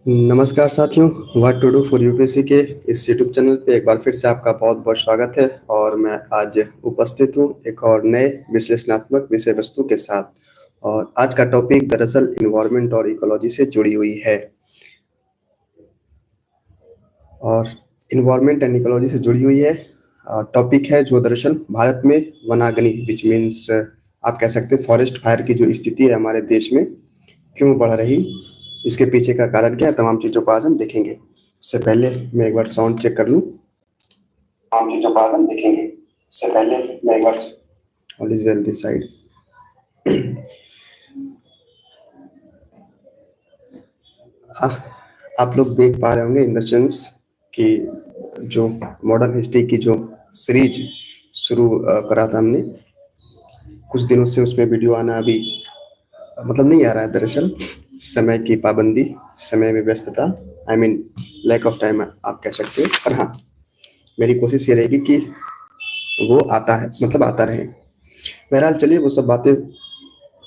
नमस्कार साथियों। What to do for UPSC के इस यूट्यूब चैनल पे एक बार फिर से आपका बहुत बहुत स्वागत है। और मैं आज उपस्थित हूँ एक और नए विश्लेषणात्मक विषय वस्तु के साथ। और आज का टॉपिक दरअसल इन्वायरमेंट और इकोलॉजी से जुड़ी हुई है। और इन्वायरमेंट एंड इकोलॉजी से जुड़ी हुई है टॉपिक है जो दरअसल भारत में वनाग्नि विच मीन्स आप कह सकते हैं फॉरेस्ट फायर की जो स्थिति है हमारे देश में क्यों बढ़ रही, इसके पीछे का कारण क्या है, तमाम चीज़ों को आज हम देखेंगे। उससे पहले मैं एक बार साउंड चेक कर लूँ। तमाम चीज़ों को आज हम देखेंगे। उससे पहले मैं एक बार all is well this side. आप लोग देख पा रहे होंगे इन द सेंस कि जो मॉडर्न हिस्ट्री की जो सीरीज शुरू करा था हमने, कुछ दिनों से उसमें वीडियो आना अभी मतलब नहीं आ रहा है। दरअसल समय की पाबंदी, समय में व्यस्तता, I mean lack of time आप कह सकते हो। पर हाँ, मेरी कोशिश ये रहेगी कि वो आता है मतलब आता रहे। बहरहाल चलिए वो सब बातें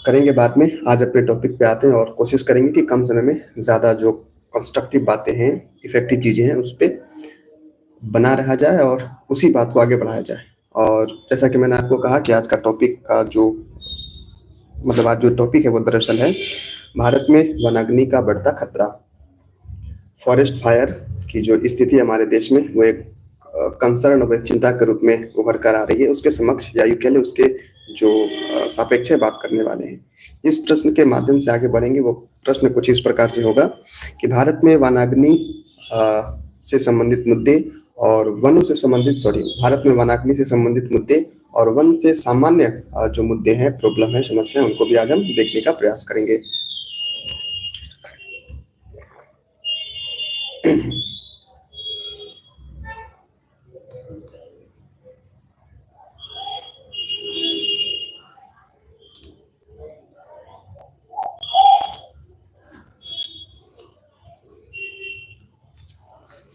करेंगे बाद में। आज अपने टॉपिक पे आते हैं और कोशिश करेंगे कि कम समय में ज़्यादा जो कंस्ट्रक्टिव बातें हैं, इफेक्टिव चीज़ें हैं, उस पर बना रहा जाए और उसी बात को आगे बढ़ाया जाए। और जैसा कि मैंने आपको कहा कि आज का टॉपिक का जो मतलब आज जो टॉपिक है वो दरअसल है भारत में वनाग्नि का बढ़ता खतरा। फॉरेस्ट फायर की जो स्थिति हमारे देश में वो एक कंसर्न और एक चिंता के रूप में उभर कर आ रही है। उसके समक्ष या यूं कह लें उसके जो सापेक्ष है बात करने वाले हैं। इस प्रश्न के माध्यम से आगे बढ़ेंगे। वो प्रश्न कुछ इस प्रकार से होगा कि भारत में वनाग्नि से संबंधित मुद्दे और वनों से संबंधित भारत में वनाग्नि से संबंधित मुद्दे और वन से सामान्य जो मुद्दे हैं, प्रॉब्लम है, समस्या है, उनको भी आज हम देखने का प्रयास करेंगे।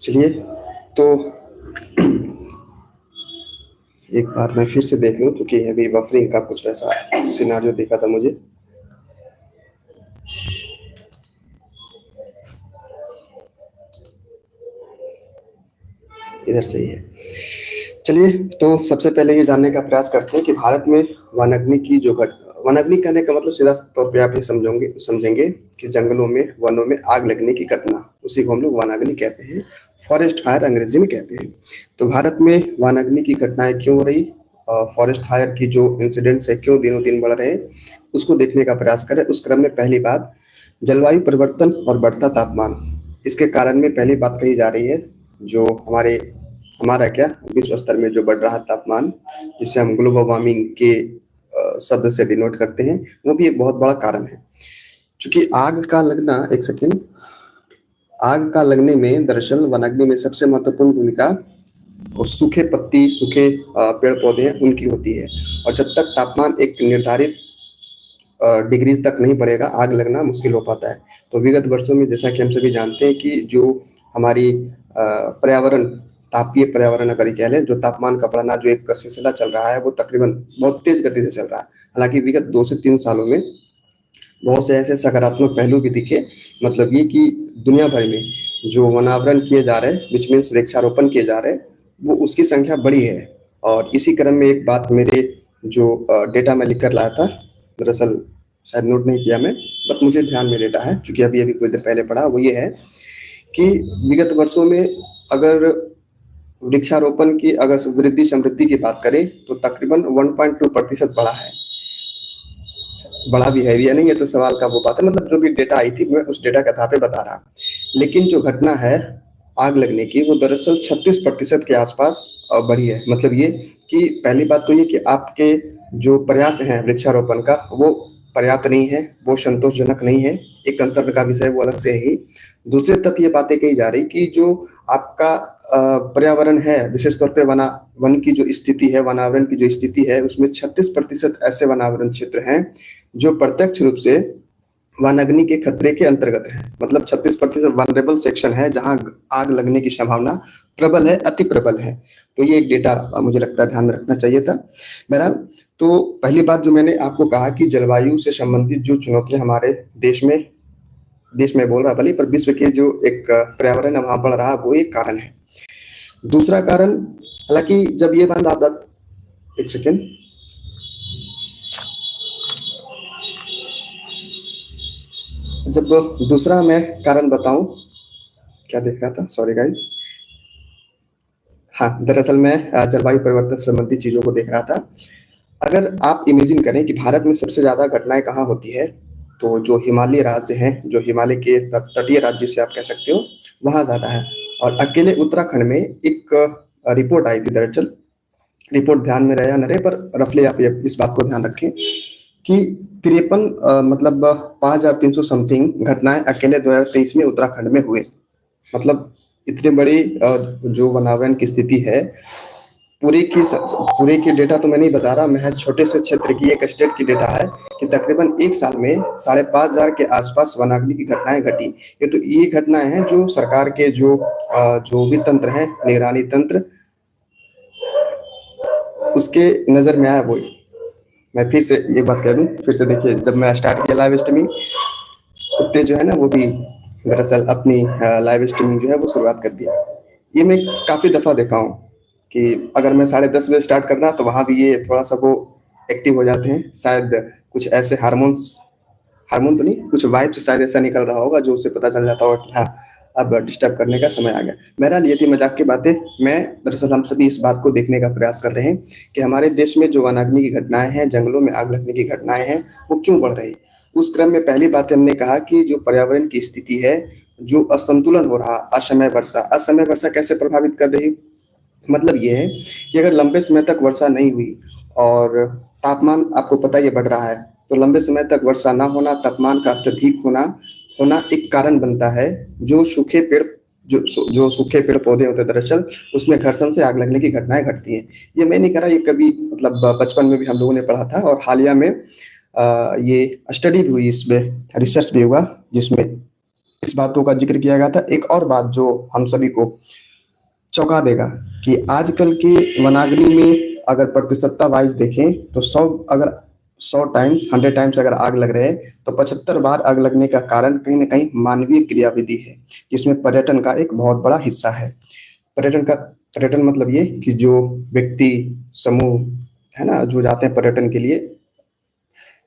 चलिए तो एक बार मैं फिर से देख लूं क्योंकि अभी बफरिंग का कुछ ऐसा सिनारियो देखा था मुझे। इधर से ही है। चलिए तो सबसे पहले ये जानने का प्रयास करते हैं कि भारत में वनाग्नि की जो वनाग्नि कहने का मतलब सीधा तौर पे आप ये समझेंगे कि जंगलों में, वनों में आग लगने की घटना, उसी को हम लोग वनाग्नि कहते हैं। फॉरेस्ट फायर अंग्रेजी में कहते हैं। तो भारत में वनाग्नि की घटनाएं क्यों हो रही, फॉरेस्ट फायर की जो इंसिडेंट्स है क्यों दिनों दिन बढ़ रहे, उसको देखने का प्रयास करें। उस क्रम में पहली बात जलवायु परिवर्तन और बढ़ता तापमान। इसके कारण में पहली बात कही जा रही है जो हमारा क्या विश्व स्तर में जो बढ़ रहा तापमान, जिसे हम ग्लोबल वार्मिंग के शब्द से डिनोट करते हैं, वो भी एक बहुत बड़ा कारण है। क्योंकि आग का लगना, एक सेकेंड, आग का लगने में दरअसल वनाग्नि में सबसे महत्वपूर्ण भूमिका और सूखे पत्ती, सूखे पेड़ पौधे हैं उनकी होती है। और जब तक तापमान एक निर्धारित डिग्री तक नहीं बढ़ेगा, आग लगना मुश्किल हो पाता है। तो विगत वर्षों में जैसा कि हम सभी जानते हैं कि जो हमारी पर्यावरण, तापीय पर्यावरण अगर कह लें, जो तापमान का बढ़ना जो एक सिलसिला चल रहा है वो तकरीबन बहुत तेज गति से चल रहा है। हालांकि विगत 2 से 3 सालों में बहुत से ऐसे सकारात्मक पहलू भी दिखे। मतलब ये कि दुनिया भर में जो वनावरण किए जा रहे हैं, विच मीन्स वृक्षारोपण किए जा रहे हैं, वो उसकी संख्या बढ़ी है। और इसी क्रम में एक बात मेरे जो डेटा में लिख कर लाया था, दरअसल शायद नोट नहीं किया मैं, बट मुझे ध्यान में डेटा है क्योंकि अभी अभी कुछ देर पहले पढ़ा, वो ये है कि विगत वर्षों में अगर वृक्षारोपण की अगर वृद्धि समृद्धि की बात करें तो तकरीबन 1.2% बढ़ा है। बढ़ा भी है या नहीं, ये तो सवाल का वो बात है। मतलब जो भी डेटा आई थी मैं उस डेटा के आधार पे बता रहा। लेकिन जो घटना है आग लगने की वो दरअसल 36% के आसपास बढ़ी है। मतलब ये कि पहली बात तो ये कि आपके जो प्रयास हैं वृक्षारोपण का वो पर्याप्त नहीं है, वो संतोषजनक नहीं है, एक कंसर्न का विषय वो अलग से है ही। दूसरी तरफ ये बातें कही जा रही कि जो आपका पर्यावरण है, विशेष तौर पे वन की जो स्थिति है, वनावरण की जो स्थिति है, उसमें 36% ऐसे वनावरण क्षेत्र हैं जो प्रत्यक्ष रूप से वनाग्नि के खतरे के अंतर्गत है। मतलब 36% वनरेबल सेक्शन है जहां आग लगने की संभावना प्रबल है, अति प्रबल है। तो ये एक डेटा मुझे लगता है ध्यान में रखना चाहिए था। बहरहाल तो पहली बात जो मैंने आपको कहा कि जलवायु से संबंधित जो चुनौतियां हमारे देश में देश में बोल रहा भले, पर विश्व के जो एक पर्यावरण है वहां बढ़ रहा, वो एक कारण है। दूसरा कारण, हालांकि जब ये बात, एक सेकेंड, जब दूसरा मैं कारण बताऊं, क्या देख रहा था, सॉरी गाइज। हाँ, दरअसल मैं जलवायु परिवर्तन संबंधी चीजों को देख रहा था। अगर आप इमेजिन करें कि भारत में सबसे ज्यादा घटनाएं कहाँ होती है, तो जो हिमालय राज्य हैं, जो हिमालय के तटीय राज्य से आप कह सकते हो, वहां ज्यादा है। और अकेले उत्तराखंड में एक रिपोर्ट आई थी, दरअसल रिपोर्ट ध्यान में रहे या न रहे, पर रफली आप इस बात को ध्यान रखें कि 53 मतलब 5,300 समथिंग घटनाएं अकेले 2023 में उत्तराखंड में हुए। मतलब इतनी बड़ी जो वनावरण की स्थिति है, पूरे की डेटा तो मैं नहीं बता रहा, महज छोटे से क्षेत्र की, एक स्टेट की डेटा है कि तकरीबन एक साल में 5,500 के आसपास वनाग्नि की घटनाएं घटी। ये घटनाएं हैं जो सरकार के जो भी तंत्र है, निगरानी तंत्र, उसके नजर में आया। वो मैं फिर से ये बात कह दूं, फिर से देखिए, जब मैं स्टार्ट किया लाइव स्ट्रीमिंग, कुत्ते जो है ना वो भी दरअसल अपनी लाइव स्ट्रीमिंग जो है वो शुरुआत कर दिया। ये मैं काफी दफा देखा हूँ कि अगर मैं 10:30 बजे स्टार्ट कर रहा तो वहां भी ये थोड़ा सा वो एक्टिव हो जाते हैं। शायद कुछ ऐसे हार्मोन तो नहीं, कुछ वाइब से शायद ऐसा निकल रहा होगा जो उसे पता चल जाता होगा कि हाँ, अब डिस्टर्ब करने का समय आ गया। बहरहाल ये थी मजाक की बातें। मैं दरअसल हम सभी इस बात को देखने का प्रयास कर रहे हैं कि हमारे देश में जो वनाग्नि की घटनाएं हैं, जंगलों में आग लगने की घटनाएं हैं, वो क्यों बढ़ रही। उस क्रम में पहली बात हमने कहा कि जो पर्यावरण की स्थिति है, जो असंतुलन हो रहा, असमय वर्षा कैसे प्रभावित कर रही। मतलब ये है कि अगर लंबे समय तक वर्षा नहीं हुई और तापमान आपको पता ही बढ़ रहा है, तो लंबे समय तक वर्षा ना होना, तापमान का अत्यधिक होना होना एक कारण बनता है। जो सूखे पेड़ जो सूखे पेड़ पौधे होते हैं, दरअसल उसमें घर्षण से आग लगने की घटनाएं घटती हैं। ये मैं नहीं कह रहा, ये कभी मतलब बचपन में भी हम लोगों ने पढ़ा था, और हालिया में ये स्टडी भी हुई, इसमें रिसर्च भी हुआ, जिसमें इस बातों का जिक्र किया गया था। एक और बात जो हम सभी को चौंका देगा कि आजकल के वनाग्नि में अगर प्रतिशतता वाइज देखें तो 100 टाइम्स 100 टाइम्स अगर आग लग रहे हैं, तो 75 बार आग लगने का कारण कहीं ना कहीं मानवीय क्रियाविधि है, जिसमें पर्यटन का एक बहुत बड़ा हिस्सा है। पर्यटन मतलब ये कि जो व्यक्ति समूह है ना, जो जाते हैं पर्यटन के लिए,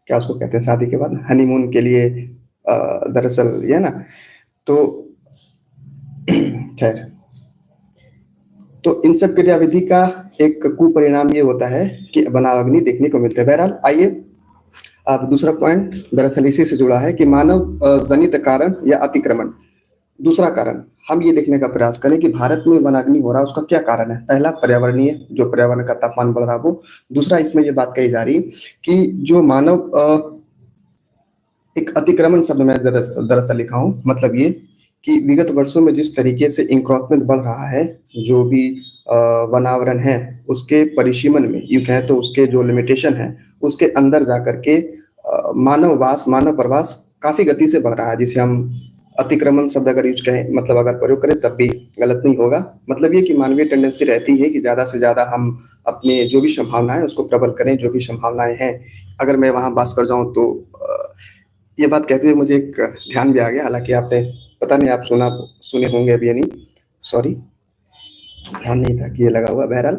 क्या उसको कहते हैं, शादी के बाद हनीमून के लिए, दरअसल ये है ना। तो खैर, तो इन सब क्रियाविधि का एक कुपरिणाम ये होता है कि वनाग्नि देखने को मिलते हैं। बहरहाल आइए, अब दूसरा पॉइंट दरअसल इसी से जुड़ा है कि मानव जनित कारण या अतिक्रमण। दूसरा कारण हम ये देखने का प्रयास करें कि भारत में वनाग्नि हो रहा है, उसका क्या कारण है। पहला पर्यावरणीय, जो पर्यावरण का तापमान बढ़ रहा है वो। दूसरा, इसमें ये बात कही जा रही कि जो मानव एक अतिक्रमण शब्द मैं दरअसल लिखा हूँ, मतलब ये कि विगत वर्षों में जिस तरीके से इंक्रोचमेंट बढ़ रहा है, जो भी वनावरण है उसके परिसीमन में, यूं कहें तो उसके जो लिमिटेशन है उसके अंदर जाकर के मानव प्रवास काफी गति से बढ़ रहा है, जिसे हम अतिक्रमण शब्द अगर यूज कहें, मतलब अगर प्रयोग करें तब भी गलत नहीं होगा। मतलब ये कि मानवीय टेंडेंसी रहती है कि ज्यादा से ज्यादा हम अपने जो भी संभावनाएं उसको प्रबल करें, जो भी संभावनाएं हैं। अगर मैं वहां बात कर जाऊं तो ये बात कहते हुए मुझे एक ध्यान भी आ गया, हालांकि आपने पता नहीं आप सुने होंगे अभी या नहीं, सॉरी, ध्यान नहीं था कि ये लगा हुआ। बहरहाल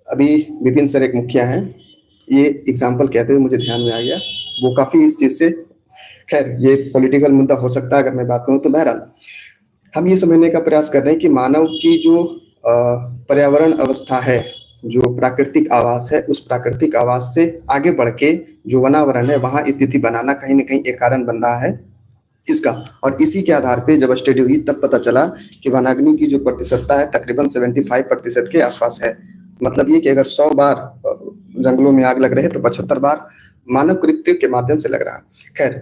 अभी विपिन सर एक मुखिया हैं, ये एग्जाम्पल कहते हुए मुझे ध्यान में आ गया, वो काफी इस चीज से, खैर ये पॉलिटिकल मुद्दा हो सकता है अगर मैं बात करूं तो। बहरहाल हम ये समझने का प्रयास कर रहे हैं कि मानव की जो पर्यावरण अवस्था है, जो प्राकृतिक आवास है, उस प्राकृतिक आवास से आगे बढ़ के जो वनावरण है वहां स्थिति बनाना कहीं ना कहीं एक कारण बन रहा है इसका। और इसी के आधार पे जब स्टडी हुई तब पता चला कि वनाग्नि की जो प्रतिशतता है तकरीबन 75% के आसपास है। मतलब ये कि अगर 100 बार जंगलों में आग लग रहे हैं तो 75 बार मानव कृत्य के माध्यम से लग रहा। खैर,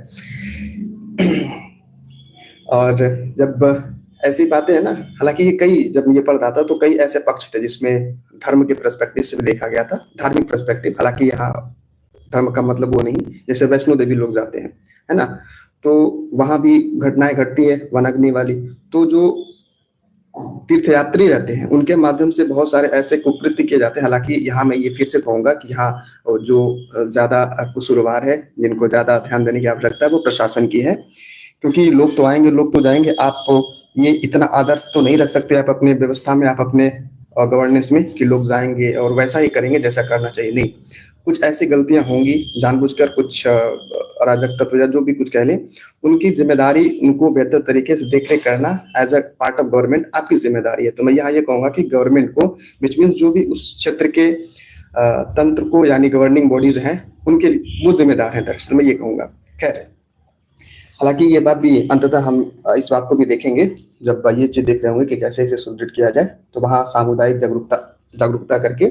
और जब ऐसी बातें है ना, हालांकि ये कई, जब ये पढ़ रहा था तो कई ऐसे पक्ष थे जिसमें धर्म के पर्सपेक्टिव से भी देखा गया था, धार्मिक पर्सपेक्टिव। हालांकि यहाँ धर्म का मतलब वो नहीं, जैसे वैष्णो देवी लोग जाते हैं, है ना, तो वहां भी घटनाएं घटती है वनाग्नि वाली। तो जो तीर्थयात्री रहते हैं, उनके माध्यम से बहुत सारे ऐसे कुकृत्य किए जाते हैं। हालांकि यहाँ मैं ये फिर से कहूंगा कि यहाँ जो ज्यादा कसूरवार है, जिनको ज्यादा ध्यान देने की आवश्यकता है, वो प्रशासन की है। क्योंकि लोग तो आएंगे, लोग तो जाएंगे, आप ये इतना आदर्श तो नहीं रख सकते आप अपने व्यवस्था में, आप अपने गवर्नेंस में, कि लोग जाएंगे और वैसा ही करेंगे जैसा करना चाहिए। नहीं, कुछ ऐसी गलतियां होंगी जानबूझकर, कुछ अराजक तत्व या जो भी कुछ कह लें, उनकी जिम्मेदारी उनको बेहतर तरीके से देख रेख करना as a part of government आपकी जिम्मेदारी है। तो मैं यहाँ ये कहूंगा कि गवर्नमेंट को, विच मीन्स जो भी उस क्षेत्र के तंत्र को, यानी गवर्निंग बॉडीज हैं, उनके वो जिम्मेदार हैं, दरअसल मैं ये कहूंगा। खैर, हालांकि ये बात भी अंततः हम इस बात को भी देखेंगे जब ये चीज देख रहे होंगे कि कैसे इसे सुदृढ़ किया जाए। तो वहाँ सामुदायिक जागरूकता जागरूकता करके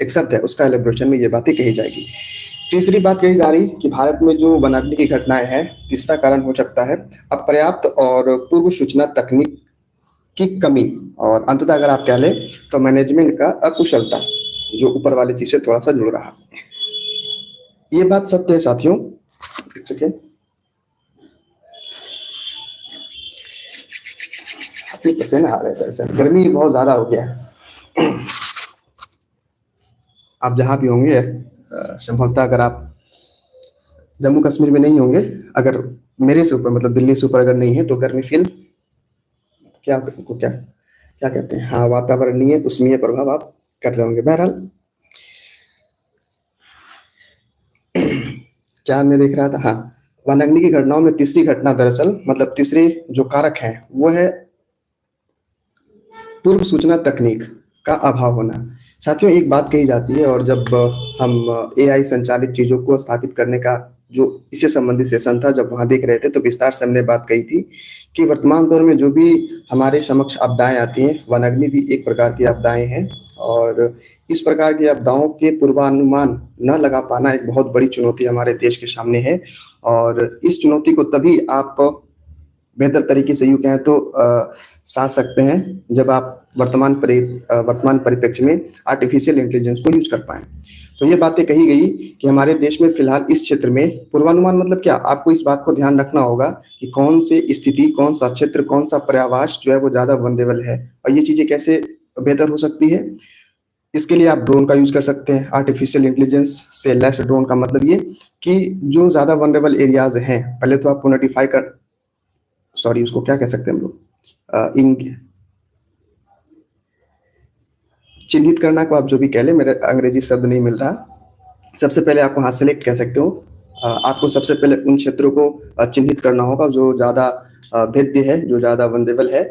एक शब्द है, उसका एलिब्रेशन में ये बातें कही जाएगी। तीसरी बात कही जा रही कि भारत में जो वनाग्नि की घटनाएं हैं, तीसरा कारण हो सकता है अपर्याप्त और पूर्व सूचना तकनीक की कमी, और अंततः अगर आप कह लें तो मैनेजमेंट का अकुशलता, जो ऊपर वाली चीज से थोड़ा सा जुड़ रहा। ये बात सत्य है साथियों। एक सेकेंड, पसीना आ रहा है, दरअसल गर्मी बहुत ज्यादा हो गया है। आप जहां भी होंगे, संभवतः अगर आप जम्मू कश्मीर में नहीं होंगे, अगर मेरे से ऊपर मतलब दिल्ली से ऊपर अगर नहीं है, तो गर्मी फील क्या क्या क्या कहते हैं, हाँ, वातावरणीय उष्मीय प्रभाव आप कर रहे होंगे। बहरहाल, क्या मैं देख रहा था, हाँ, वनाग्नि की घटनाओं में तीसरी घटना, दरअसल मतलब तीसरी जो कारक है वो है पूर्व सूचना तकनीक का अभाव होना। साथियों, एक बात कही जाती है, और जब हम एआई संचालित चीजों को स्थापित करने का जो इससे संबंधित सेशन था, जब वहां देख रहे थे, तो विस्तार से हमने बात कही थी कि वर्तमान दौर में जो भी हमारे समक्ष आपदाएं आती हैं, वनाग्नि भी एक प्रकार की आपदाएं हैं, और इस प्रकार की आपदाओं के पूर्वानुमान न लगा पाना एक बहुत बड़ी चुनौती हमारे देश के सामने है। और इस चुनौती को तभी आप बेहतर तरीके से यूं कहें तो साध सकते हैं जब आप वर्तमान परिप्रेक्ष्य में आर्टिफिशियल इंटेलिजेंस को यूज कर पाएं। तो ये बातें कही गई कि हमारे देश में फिलहाल इस क्षेत्र में पूर्वानुमान मतलब क्या, आपको इस बात को ध्यान रखना होगा कि कौन सी स्थिति, कौन सा क्षेत्र, कौन सा पर्यावास जो है वो ज्यादा वनरेबल है, और ये चीजें कैसे बेहतर हो सकती है। इसके लिए आप ड्रोन का यूज कर सकते हैं। आर्टिफिशियल इंटेलिजेंस से लेस ड्रोन का मतलब ये कि जो ज्यादा वनरेबल एरियाज हैं, पहले तो आपको नोटिफाई कर, सॉरी उसको क्या कह सकते हैं हम लोग, इन चिन्हित करना को आप जो भी कह ले, मेरा अंग्रेजी शब्द नहीं मिल रहा। सबसे पहले आप वहाँ सेलेक्ट कह सकते हो। आपको सबसे पहले उन क्षेत्रों को चिन्हित करना होगा जो ज़्यादा भेद्य है, जो ज़्यादा वनरेबल है,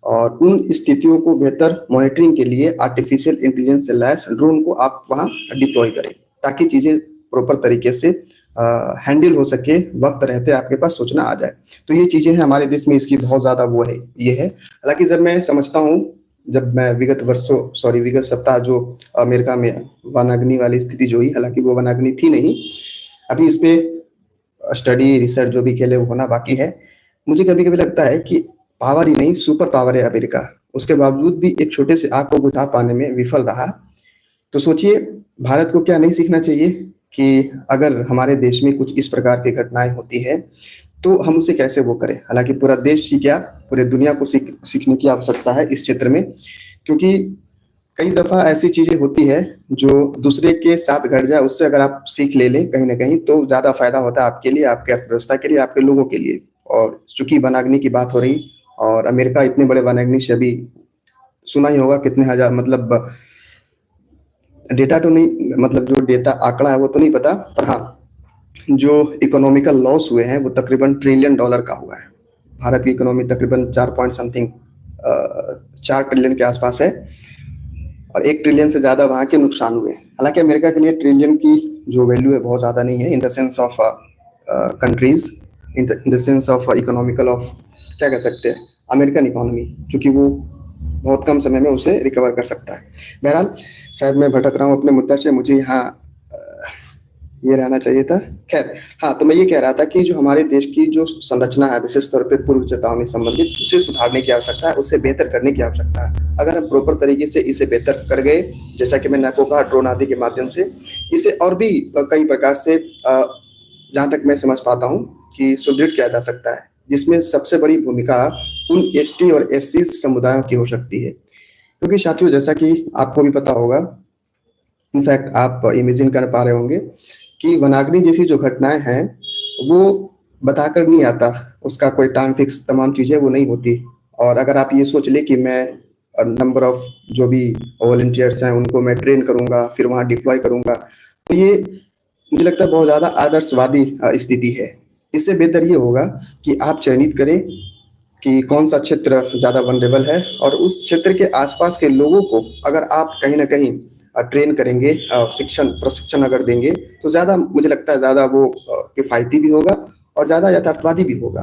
और उन स्थितियों को बेहतर मॉनिटरिंग के लिए आर्टिफिशियल इंटेलिजेंस से लैस ड्रोन को आप वहाँ डिप्लॉय करें, ताकि चीज़ें प्रॉपर तरीके से हैंडल हो सके, वक्त रहते आपके पास सूचना आ जाए। तो ये चीज़ें हैं हमारे देश में, इसकी बहुत ज़्यादा वो है, ये है। हालांकि जब मैं समझता हूँ, जब मैं विगत सप्ताह जो अमेरिका में वनाग्नि वाली स्थिति जो हुई, हालांकि वो वनाग्नि थी नहीं, अभी इस पे स्टडी रिसर्च जो भी खेले वो होना बाकी है। मुझे कभी कभी लगता है कि पावर ही नहीं, सुपर पावर है अमेरिका, उसके बावजूद भी एक छोटे से आग को बुझा पाने में विफल रहा। तो सोचिए, भारत को क्या नहीं सीखना चाहिए कि अगर हमारे देश में कुछ इस प्रकार की घटनाएं होती है तो हम उसे कैसे वो करें। हालांकि पूरा देश ही क्या, पूरे दुनिया को सीखने की आवश्यकता है इस क्षेत्र में, क्योंकि कई दफा ऐसी चीजें होती है जो दूसरे के साथ घट जाए, उससे अगर आप सीख ले लें कहीं ना कहीं, तो ज्यादा फायदा होता है आपके लिए, आपके अर्थव्यवस्था के लिए, आपके लोगों के लिए। और चूंकि वनाग्नि की बात हो रही, और अमेरिका इतने बड़े वनाग्नि से अभी सुना ही होगा कितने हजार, मतलब डेटा तो नहीं, मतलब जो डेटा आंकड़ा है वो तो नहीं पता, पर हाँ, जो इकोनॉमिकल लॉस हुए हैं वो तकरीबन $1 ट्रिलियन का हुआ है। भारत की इकोनॉमी तकरीबन 4 पॉइंट समथिंग 4 ट्रिलियन के आसपास है, और 1 ट्रिलियन से ज्यादा वहां के नुकसान हुए। हालांकि अमेरिका के लिए ट्रिलियन की जो वैल्यू है बहुत ज्यादा नहीं है, in the sense of countries, in the sense of economical of, क्या कह सकते हैं, अमेरिकन इकोनॉमी, क्योंकि वो बहुत कम समय में उसे रिकवर कर सकता है। बहरहाल, शायद मैं भटक रहा हूँ अपने मुद्दा से, मुझे यहाँ ये रहना चाहिए था। खैर, हाँ, तो मैं ये कह रहा था कि जो हमारे देश की जो संरचना है, विशेष तौर पे पूर्व चेतावनी संबंधित, उसे सुधारने की आवश्यकता है, उसे बेहतर करने की आवश्यकता है। अगर हम प्रॉपर तरीके से इसे बेहतर कर गए, जैसा कि मैंने आपको कहा, ड्रोन आदि के माध्यम से, इसे और भी कई प्रकार से जहाँ तक मैं समझ पाता हूँ कि सुदृढ़ किया जा सकता है, जिसमें सबसे बड़ी भूमिका उन एसटी और एससी समुदायों की हो सकती है। क्योंकि साथियों, जैसा कि आपको भी पता होगा, इनफैक्ट आप इमेजिन कर पा रहे होंगे कि वनाग्नि जैसी जो घटनाएं हैं वो बताकर नहीं आता, उसका कोई टाइम फिक्स तमाम चीजें वो नहीं होती। और अगर आप ये सोच ले कि मैं नंबर ऑफ जो भी वॉलंटियर्स हैं उनको मैं ट्रेन करूंगा फिर वहां डिप्लॉय करूंगा, तो ये मुझे लगता है बहुत ज्यादा आदर्शवादी स्थिति है। इससे बेहतर ये होगा कि आप चयनित करें कि कौन सा क्षेत्र ज्यादा वनरेबल है, और उस क्षेत्र के आसपास के लोगों को अगर आप कहीं ना कहीं ट्रेन करेंगे, शिक्षण प्रशिक्षण अगर देंगे, तो ज्यादा मुझे लगता है ज्यादा वो किफायती भी होगा और ज्यादा यथार्थवादी भी होगा।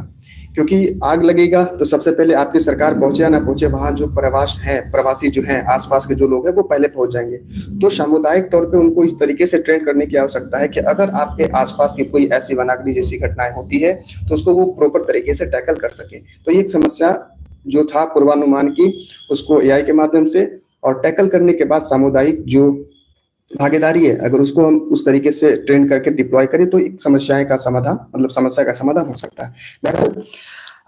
क्योंकि आग लगेगा तो सबसे पहले आपकी सरकार पहुंचे या ना पहुंचे, वहां जो प्रवास है, प्रवासी जो हैं, आसपास के जो लोग हैं वो पहले पहुंच जाएंगे। तो सामुदायिक तौर पे उनको इस तरीके से ट्रेन करने की आवश्यकता है कि अगर आपके आसपास की कोई ऐसी वनाग्नि जैसी घटनाएं होती है तो उसको वो प्रॉपर तरीके से टैकल कर सके। तो ये एक समस्या जो था पूर्वानुमान की, उसको एआई के माध्यम से और टैकल करने के बाद सामुदायिक जो भागीदारी है, अगर उसको हम उस तरीके से ट्रेन करके डिप्लॉय करें तो एक समस्याएं का समाधान, मतलब समस्या का समाधान हो सकता है। बहरहाल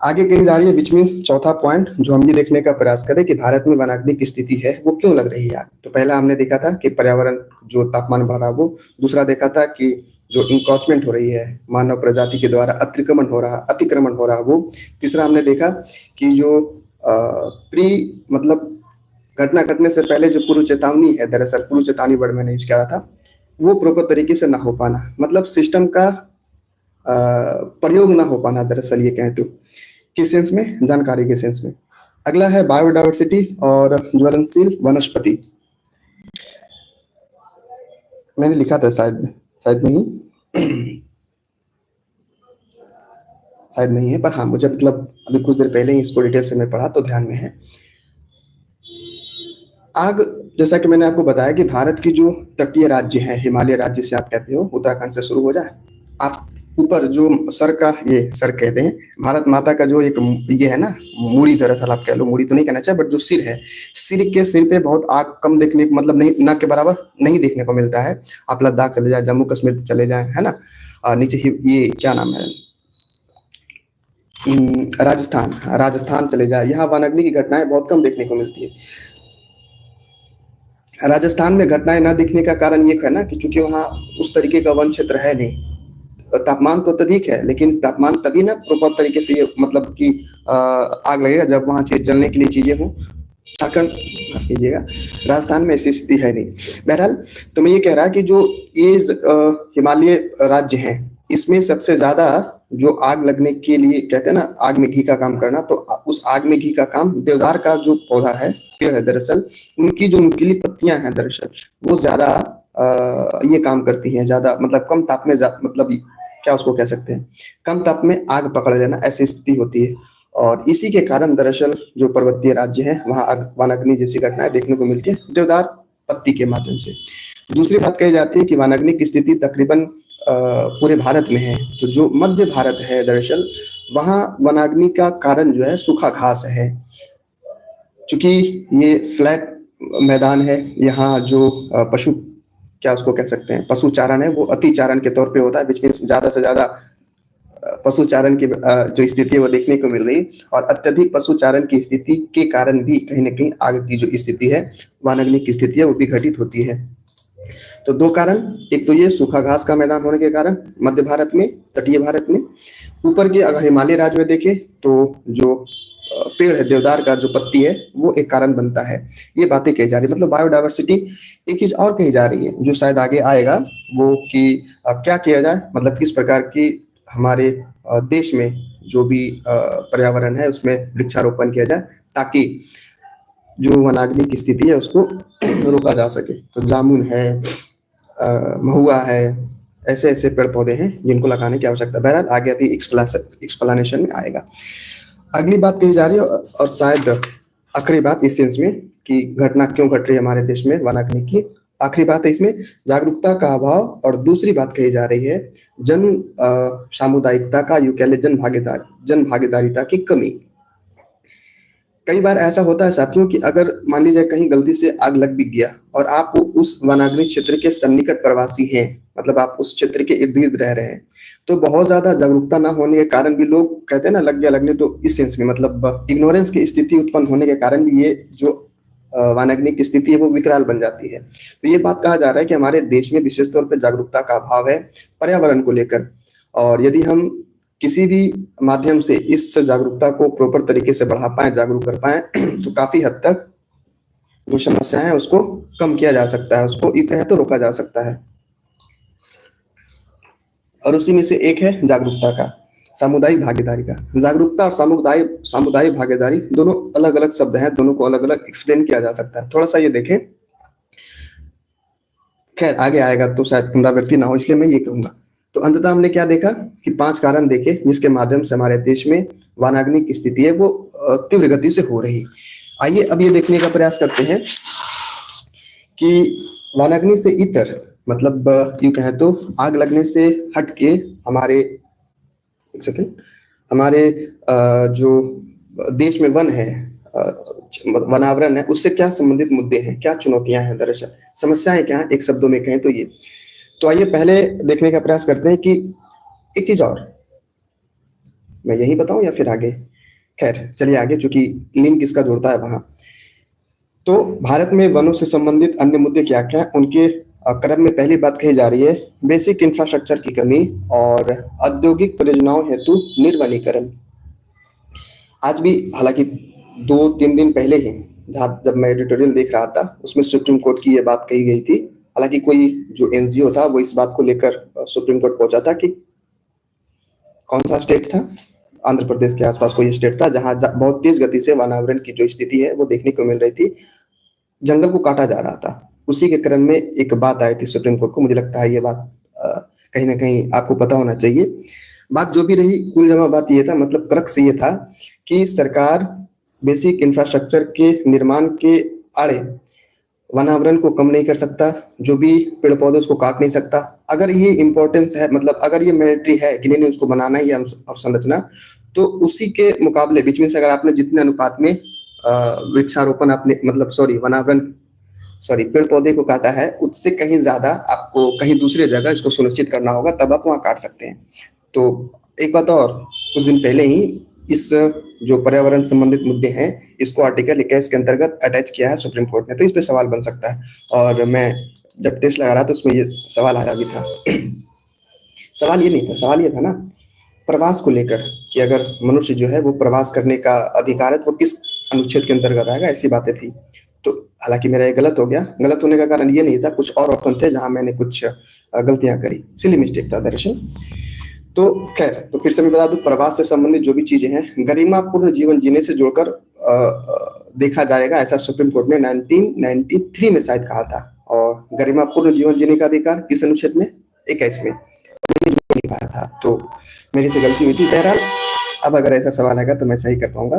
आगे कही जा रही है बीच में चौथा पॉइंट जो हम ये देखने का प्रयास करें कि भारत में वनाग्नि की स्थिति है वो क्यों लग रही है आग। तो पहला हमने देखा था कि पर्यावरण जो तापमान बढ़ा वो, दूसरा देखा था कि जो इंक्रोचमेंट हो रही है, मानव प्रजाति के द्वारा अतिक्रमण हो रहा वो, तीसरा हमने देखा कि जो प्री मतलब घटना घटने से पहले जो पूर्व चेतावनी है, दरअसल पूर्व चेतावनी वर्ड मैंने यूज किया था, वो प्रॉपर तरीके से ना हो पाना, मतलब सिस्टम का प्रयोग ना हो पाना, दरअसल ये कहें तो किस सेंस में, जानकारी के सेंस में। अगला है बायोडाइवर्सिटी और ज्वलनशील वनस्पति। मैंने लिखा था शायद, शायद नहीं शायद नहीं है, पर हाँ मुझे मतलब अभी कुछ देर पहले ही इसको डिटेल से मैं पढ़ा तो ध्यान में है। आग, जैसा कि मैंने आपको बताया कि भारत की जो तटीय राज्य है, हिमालय राज्य से आप कहते हो, उत्तराखंड से शुरू हो जाए, आप ऊपर जो सर का, ये सर कहते हैं, भारत माता का जो एक ये है ना मूड़ी, दरअसल आप कह लो, मूड़ी तो नहीं कहना चाहिए, बट जो सिर है, सिर पे बहुत आग कम देखने को, मतलब नहीं, ना के बराबर नहीं देखने को मिलता है। आप लद्दाख चले जाए, जम्मू कश्मीर चले जाए, है ना, नीचे ये क्या नाम है, राजस्थान, राजस्थान चले जाए, यहाँ वनाग्नि की घटनाएं बहुत कम देखने को मिलती है। राजस्थान में घटनाएं ना दिखने का कारण ये है ना कि चूंकि वहाँ उस तरीके का वन क्षेत्र है नहीं। तापमान तो अधिक है, लेकिन तापमान तभी ना प्रॉपर तरीके से ये मतलब कि आग लगेगा जब वहाँ चीज जलने के लिए चीजें हों। झारखंड, माफ कीजिएगा, राजस्थान में ऐसी स्थिति है नहीं। बहरहाल, तो मैं ये कह रहा कि जो ये हिमालय राज्य हैं, इसमें सबसे ज्यादा जो आग लगने के लिए कहते हैं ना, आग में घी का काम करना, तो उस आग में घी का काम देवदार का जो पौधा है, पेड़ है, दरअसल उनकी जो नुकीली पत्तियां हैं, दरअसल वो ज्यादा ये काम करती हैं, ज्यादा मतलब कम ताप में, मतलब क्या उसको कह सकते हैं, कम ताप में आग पकड़ लेना, ऐसी स्थिति होती है। और इसी के कारण दरअसल जो पर्वतीय राज्य है वहां वनाग्नि जैसी घटनाएं देखने को मिलती है देवदार पत्ती के माध्यम से। दूसरी बात कही जाती है कि वनाग्नि की स्थिति तकरीबन पूरे भारत में है। तो जो मध्य भारत है, दरअसल वहां वनाग्नि का कारण जो है सूखा घास है। चूंकि ये फ्लैट मैदान है, यहाँ जो पशु, क्या उसको कह सकते हैं, पशु चारण है, वो अतिचारण के तौर पे होता है, विच मीन्स ज्यादा से ज्यादा पशुचारण की जो स्थिति है वो देखने को मिल रही है। और अत्यधिक पशुचारण की स्थिति के कारण भी कहीं ना कहीं आग की जो स्थिति है, वनाग्नि की स्थिति है, वो भी घटित होती है। तो दो कारण, एक तो ये सूखा घास का मैदान होने के कारण मध्य भारत में, तटीय भारत में। ऊपर के अगर हिमालय राज्य में देखें तो जो पेड़ है, देवदार का जो पत्ती है, वो एक कारण बनता है। ये बातें कही जा रही है, मतलब बायोडाइवर्सिटी। एक चीज और कही जा रही है जो शायद आगे आएगा, वो कि क्या किया जाए, मतलब किस प्रकार की हमारे देश में जो भी पर्यावरण है उसमें वृक्षारोपण किया जाए ताकि जो वनाग्नि की स्थिति है उसको रोका जा सके। तो जामुन है, महुआ है, ऐसे ऐसे पेड़ पौधे हैं जिनको लगाने की आवश्यकता। बहरहाल आगे अभी एक्सप्लेनेशन में आएगा। अगली बात कही जा रही है, और शायद आखिरी बात इस सेंस में कि घटना क्यों घट रही है हमारे देश में वनाग्नि की, आखिरी बात है इसमें जागरूकता का अभाव, और दूसरी बात कही जा रही है जन सामुदायिकता का, यू कह ले जन भागीदारिता की कमी। कई बार ऐसा होता है साथियों कि अगर मान लीजिए कहीं गलती से आग लग भी गया और आप उस वनाग्नि क्षेत्र के सन्निकट प्रवासी हैं, मतलब आप उस क्षेत्र के इर्द गिर्द रह रहे हैं, तो बहुत ज्यादा जागरूकता ना होने के कारण भी लोग कहते हैं ना लग गया लगने, तो इस सेंस में मतलब इग्नोरेंस की स्थिति उत्पन्न होने के कारण भी ये जो वानाग्नि की स्थिति है वो विकराल बन जाती है। तो ये बात कहा जा रहा है कि हमारे देश में विशेष तौर पर जागरूकता का अभाव है पर्यावरण को लेकर, और यदि हम किसी भी माध्यम से इस जागरूकता को प्रॉपर तरीके से बढ़ा पाए, जागरूक कर पाए तो काफी हद तक जो समस्या है उसको कम किया जा सकता है, उसको एक है तो रोका जा सकता है। और उसी में से एक है जागरूकता का, सामुदायिक भागीदारी का। जागरूकता और सामुदायिक सामुदायिक भागीदारी दोनों अलग अलग शब्द हैं, दोनों को अलग अलग एक्सप्लेन किया जा सकता है। थोड़ा सा ये देखें, खैर आगे आएगा तो शायद पुनरावृत्ति ना हो, इसलिए मैं ये कहूंगा। तो अंततः हमने क्या देखा कि 5 कारण देखे जिसके माध्यम से हमारे देश में वनाग्नि की स्थिति है वो तीव्र गति से हो रही। आइए अब ये देखने का प्रयास करते हैं कि वनाग्नि से इतर मतलब यूं कहें तो आग लगने से हटके हमारे एक सेकेंड हमारे जो देश में वन है, वनावरण है, उससे क्या संबंधित मुद्दे हैं, क्या चुनौतियां हैं, दरअसल समस्याएं क्या हैं, एक शब्दों में कहें तो ये। तो आइए पहले देखने का प्रयास करते हैं कि एक चीज और मैं यही बताऊं या फिर आगे, खैर चलिए आगे, चूंकि लिंक इसका जुड़ता है वहां। तो भारत में वनों से संबंधित अन्य मुद्दे क्या क्या हैं, उनके क्रम में पहली बात कही जा रही है बेसिक इंफ्रास्ट्रक्चर की कमी और औद्योगिक परियोजनाओं हेतु निर्वनीकरण। आज भी हालांकि 2-3 दिन पहले ही जब मैं एडिटोरियल देख रहा था उसमें सुप्रीम कोर्ट की ये बात कही गई थी। हालांकि कोई जो एनजीओ था वो इस बात को लेकर सुप्रीम कोर्ट पहुंचा था कि कौन सा स्टेट था, आंध्र प्रदेश के आसपास कोई स्टेट था जहां बहुत तेज गति से वनावरण की जो स्थिति है वो देखने को मिल रही थी, जंगल को काटा जा रहा था। उसी के क्रम में एक बात आई थी सुप्रीम कोर्ट को, मुझे लगता है ये बात कहीं ना कहीं आपको पता होना चाहिए। बात जो भी रही, कुल जमा बात ये था, मतलब क्रक्स ये था कि सरकार बेसिक इंफ्रास्ट्रक्चर के निर्माण के आड़े वनावरण को कम नहीं कर सकता, जो भी पेड़ पौधे उसको काट नहीं सकता। अगर ये इम्पोर्टेंस है, मतलब अगर ये मैंडेटरी है कि नहीं उसको बनाना ही अवसंरचना, तो उसी के मुकाबले बीच में से अगर आपने जितने अनुपात में वृक्षारोपण आपने मतलब वनावरण पेड़ पौधे को काटा है, उससे कहीं ज्यादा आपको कहीं दूसरे जगह इसको सुनिश्चित करना होगा, तब आप वहां काट सकते हैं। तो एक बात और, कुछ दिन पहले ही इस जो पर्यावरण संबंधित मुद्दे हैं इसको आर्टिकल 21 के अंतर्गत अटैच किया है सुप्रीम कोर्ट ने, तो इस पे सवाल बन सकता है। और मैं जब टेस्ट लगा रहा था उसमें ये सवाल आया भी था। सवाल ये नहीं था, सवाल ये था ना प्रवास को लेकर कि अगर मनुष्य जो है वो प्रवास करने का अधिकार है तो किस अनुच्छेद के अंतर्गत आएगा, ऐसी बातें थी। तो हालांकि मेरा ये गलत हो गया, गलत होने का कारण ये नहीं था, कुछ और ऑप्शन थे जहां मैंने कुछ गलतियां करी, सिली मिस्टेक था दरअसल। तो खैर, तो फिर से मैं बता दूं, प्रवास से संबंधित जो भी चीजें हैं गरिमापूर्ण जीवन जीने से जोड़कर देखा जाएगा, ऐसा सुप्रीम कोर्ट ने 1993 में शायद कहा था। और गरिमापूर्ण जीवन जीने का अधिकार किस अनुच्छेद में, 21 में नहीं पाया था, तो मेरी से गलती हुई थी। बहरहाल अब अगर ऐसा सवाल आएगा तो मैं सही कर पाऊंगा।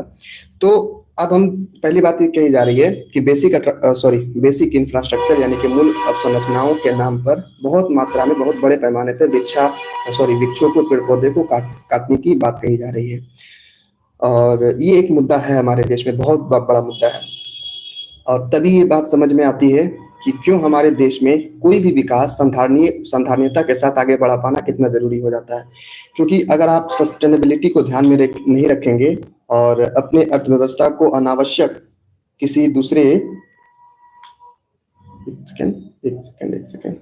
तो अब हम पहली बात ये कही जा रही है कि बेसिक इंफ्रास्ट्रक्चर यानी कि मूल अवसंरचनाओं के नाम पर बहुत मात्रा में, बहुत बड़े पैमाने पर वृक्षों को, पेड़ पौधे को काटने की बात कही जा रही है। और ये एक मुद्दा है हमारे देश में, बहुत बड़ा मुद्दा है। और तभी ये बात समझ में आती है कि क्यों हमारे देश में कोई भी विकास संधारणीयता के साथ आगे बढ़ा पाना कितना जरूरी हो जाता है। क्योंकि अगर आप सस्टेनेबिलिटी को ध्यान में नहीं रखेंगे और अपने अर्थव्यवस्था को अनावश्यक किसी दूसरे एक सेकेंड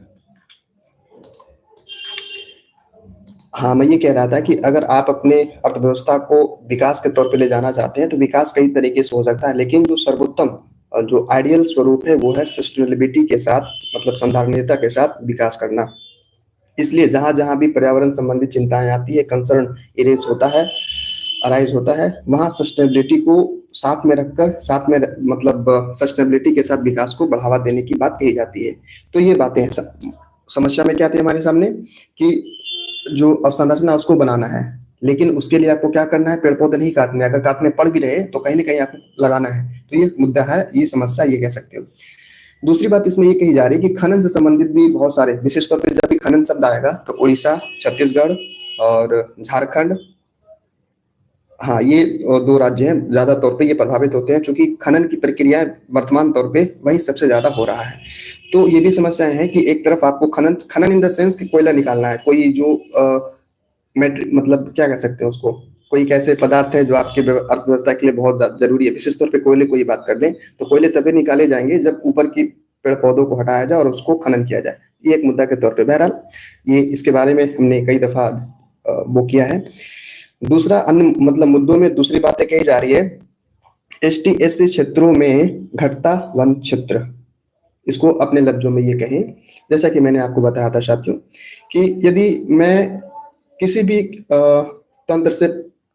हाँ, मैं ये कह रहा था कि अगर आप अपने अर्थव्यवस्था को विकास के तौर पे ले जाना चाहते हैं तो विकास कई तरीके से हो सकता है, लेकिन जो सर्वोत्तम जो आइडियल स्वरूप है वो है सस्टेनेबिलिटी के साथ, मतलब संधारणीयता के साथ विकास करना। इसलिए जहां जहां भी पर्यावरण संबंधी चिंताएं आती है, कंसर्न अराइज होता है, वहां सस्टेनेबिलिटी को साथ में रखकर, मतलब सस्टेनेबिलिटी के साथ विकास को बढ़ावा देने की बात कही जाती है। तो ये बातें हैं। समस्या में क्या थी हमारे सामने कि जो अवसंरचना उसको बनाना है, लेकिन उसके लिए आपको क्या करना है, पेड़ पौधे नहीं काटने, अगर काटने पड़ भी रहे तो कहीं ना कहीं आपको लगाना है। तो ये मुद्दा है, ये समस्या ये कह सकते हो। दूसरी बात इसमें ये कही जा रही है कि खनन से संबंधित भी बहुत सारे, विशेष तौर पर जब भी खनन शब्द आएगा तो उड़ीसा, छत्तीसगढ़ और झारखंड हाँ, ये दो राज्य हैं ज्यादा तौर पे ये प्रभावित होते हैं, क्योंकि खनन की प्रक्रिया वर्तमान तौर पे वही सबसे ज्यादा हो रहा है। तो ये भी समस्याएं हैं कि एक तरफ आपको खनन खनन इन द सेंस कि कोयला निकालना है, कोई जो मेट्रिक मतलब क्या कह सकते हैं उसको, कोई एक ऐसे पदार्थ है जो आपके अर्थव्यवस्था के लिए बहुत जरूरी है। विशेष तौर पे कोयले को ही बात कर लें तो कोयले तभी निकाले जाएंगे जब ऊपर की पेड़ पौधों को हटाया जाए और उसको खनन किया जाए। ये एक मुद्दा के तौर पे, बहरहाल ये इसके बारे में हमने कई दफा वो किया है। दूसरा अन्य मतलब मुद्दों में दूसरी बातें कही जा रही है, एसटी एससी क्षेत्रों में घटता वन क्षेत्र। इसको अपने लफ्जों में ये कहें, जैसा कि मैंने आपको बताया था साथियों, कि यदि मैं किसी भी तंत्र से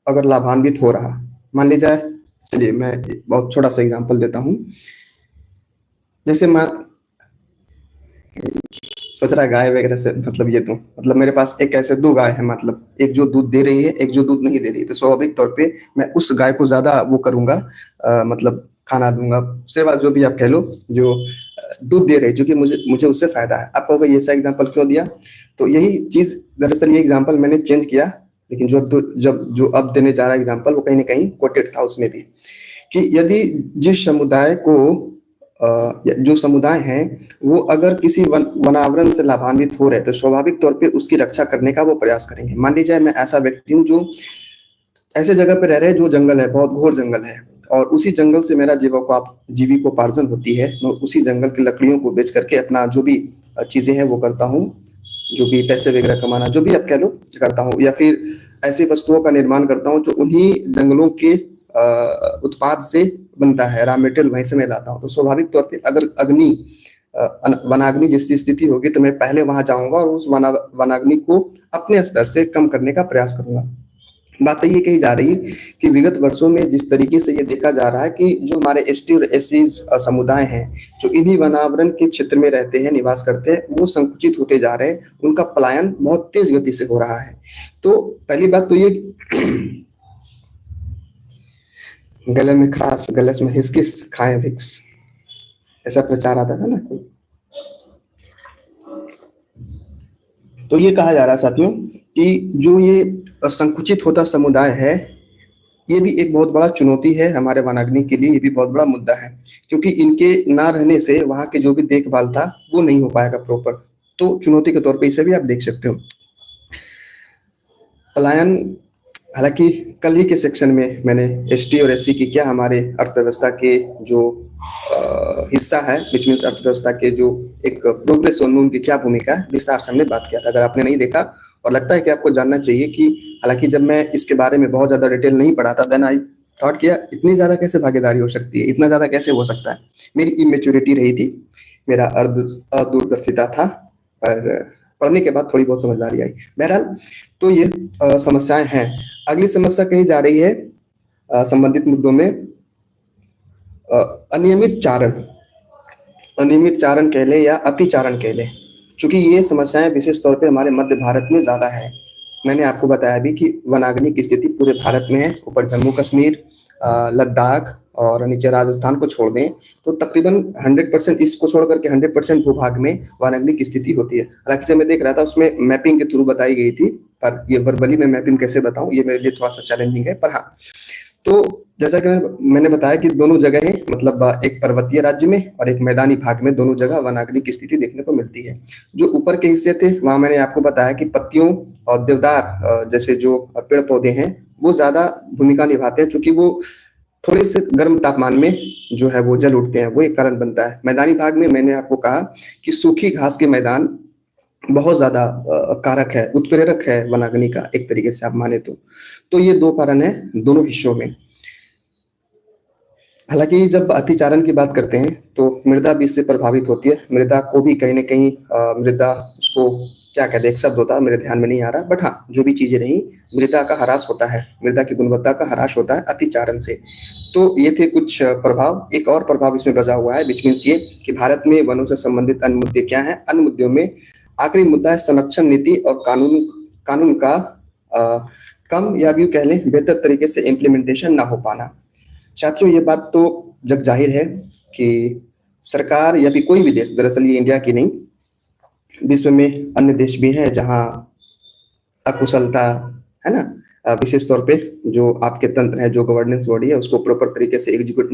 अगर लाभान्वित हो रहा, मान लीजिए, चलिए मैं बहुत छोटा सा एग्जांपल देता हूँ। जैसे मैं सोच रहा गाय वगैरह से मतलब ये तो मतलब मेरे पास एक ऐसे दो गाय है, मतलब एक जो दूध दे रही है, एक जो दूध नहीं दे रही है, तो स्वाभाविक तौर पे मैं उस गाय को ज्यादा वो करूंगा, मतलब खाना दूंगा, सेवा जो भी आप कह लो, जो दूध दे रही है, क्योंकि मुझे मुझे उससे फायदा है। आप कहोगे ये ऐसा एग्जाम्पल क्यों दिया, तो यही चीज दरअसल ये एग्जाम्पल मैंने चेंज किया, लेकिन जब जो अब देने जा रहा है एग्जाम्पल वो कहीं ना कहीं कोटेड था उसमें भी, कि यदि जिस समुदाय को जो समुदाय हैं वो अगर किसी वनावरण से लाभान्वित हो रहे हैं, तो स्वाभाविक तौर पे उसकी रक्षा करने का वो प्रयास करेंगे। मान लीजिए मैं ऐसा व्यक्ति हूँ जो ऐसे जगह पे रह रहे हैं जो जंगल है, बहुत घोर जंगल है, और उसी जंगल से मेरा जीविकोपार्जन होती है। मैं उसी जंगल की लकड़ियों को बेच करके अपना जो भी चीजें हैं वो करता हूँ, जो भी पैसे वगैरह कमाना जो भी आप कह लो करता हूँ, या फिर ऐसी वस्तुओं का निर्माण करता हूँ जो उन्हीं जंगलों के उत्पाद से बनता है, रॉ मटेरियल वहीं से मैं लाता हूँ। तो स्वाभाविक तौर पे अगर वनाग्नि जैसी स्थिति होगी तो मैं पहले वहां जाऊंगा और उस वनाग्नि को अपने स्तर से कम करने का प्रयास करूंगा। बात ये कही जा रही कि विगत वर्षों में जिस तरीके से ये देखा जा रहा है कि जो हमारे एसटी और एससी समुदाय हैं, जो इन्हीं वनावरण के क्षेत्र में रहते हैं, निवास करते हैं, वो संकुचित होते जा रहे हैं, उनका पलायन बहुत तेज गति से हो रहा है। तो पहली बात तो ये गले में खराश गले में हिसकिस खाए भिक्स, ऐसा प्रचार आता था ना। तो ये कहा जा रहा है साथियों कि जो ये संकुचित होता समुदाय है, ये भी एक बहुत बड़ा चुनौती है हमारे वनाग्नि के लिए, ये भी बहुत बड़ा मुद्दा है, क्योंकि इनके ना रहने से वहां के जो भी देखभाल था वो नहीं हो पाएगा प्रॉपर। तो चुनौती के तौर पे इसे भी आप देख सकते हो। पलायन, हालांकि कल ही के सेक्शन में मैंने एसटी और एससी की क्या हमारे अर्थव्यवस्था के जो हिस्सा है, विच मीन्स अर्थव्यवस्था के जो एक प्रोग्रेस उनमें उनकी क्या भूमिका है, विस्तार से हमने बात किया था। अगर आपने नहीं देखा और लगता है कि आपको जानना चाहिए, कि हालांकि जब मैं इसके बारे में बहुत ज्यादा डिटेल नहीं पढ़ा था, देन आई थॉट किया इतनी ज्यादा कैसे भागीदारी हो सकती है, इतना ज्यादा कैसे हो सकता है। मेरी इमेच्योरिटी रही थी, मेरा अदूरदर्शिता था, पर पढ़ने के बाद थोड़ी बहुत समझदारी आई। बहरहाल तो ये समस्याएं हैं। अगली समस्या कही जा रही है संबंधित मुद्दों में अनियमित चारण, अनियमित चारण कह लें या अतिचारण कह लें, चूंकि ये समस्याएं विशेष तौर पे हमारे मध्य भारत में ज्यादा है। मैंने आपको बताया भी कि वनाग्नि की स्थिति पूरे भारत में है, ऊपर जम्मू कश्मीर, लद्दाख और नीचे राजस्थान को छोड़ दें तो तकरीबन 100% इसको छोड़ करके 100% भूभाग में वनाग्नि की स्थिति होती है। हालांकि जब मैं देख रहा था उसमें मैपिंग के थ्रू बताई गई थी, पर ये वर्बली में मैपिंग कैसे बताऊं ये मेरे लिए थोड़ा सा चैलेंजिंग है। पर हाँ, तो जैसा कि मैंने बताया कि दोनों जगह मतलब एक पर्वतीय राज्य में और एक मैदानी भाग में, दोनों जगह वनाग्नि की स्थिति देखने को मिलती है। जो ऊपर के हिस्से थे वहां मैंने आपको बताया कि पत्तियों और देवदार जैसे जो पेड़ पौधे हैं वो ज्यादा भूमिका निभाते हैं, क्योंकि वो थोड़े से गर्म तापमान में जो है वो जल उठते हैं, वो एक कारण बनता है। मैदानी भाग में मैंने आपको कहा कि सूखी घास के मैदान बहुत ज्यादा कारक है, उत्प्रेरक है वनाग्नि का, एक तरीके से आप माने तो ये दो कारण है दोनों हिस्सों में। हालांकि जब अतिचारण की बात करते हैं तो मृदा भी इससे प्रभावित होती है। मृदा को भी कहीं ना कहीं मृदा उसको क्या कहते हैं, एक शब्द होता है मेरे ध्यान में नहीं आ रहा, बट हाँ जो भी चीजें रही, मृदा का ह्रास होता है, मृदा की गुणवत्ता का ह्रास होता है अतिचारण से। तो ये थे कुछ प्रभाव। एक और प्रभाव इसमें बचा हुआ है, विच मीन्स ये कि भारत में वनों से संबंधित अन्य मुद्दे क्या है। अन्य मुद्दों में आखिरी मुद्दा है संरक्षण नीति और कानून कानून का कम या भी कह लें बेहतर तरीके से इम्प्लीमेंटेशन ना हो पाना। साथियों ये बात तो जग जाहिर है कि सरकार या भी कोई भी देश, दरअसल ये इंडिया की नहीं, विश्व में अन्य देश भी हैं जहां अकुशलता है ना, विशेष तौर पे जो आपके तंत्र है, जो गवर्नेंस बॉडी है, उसको प्रॉपर तरीके से एग्जीक्यूट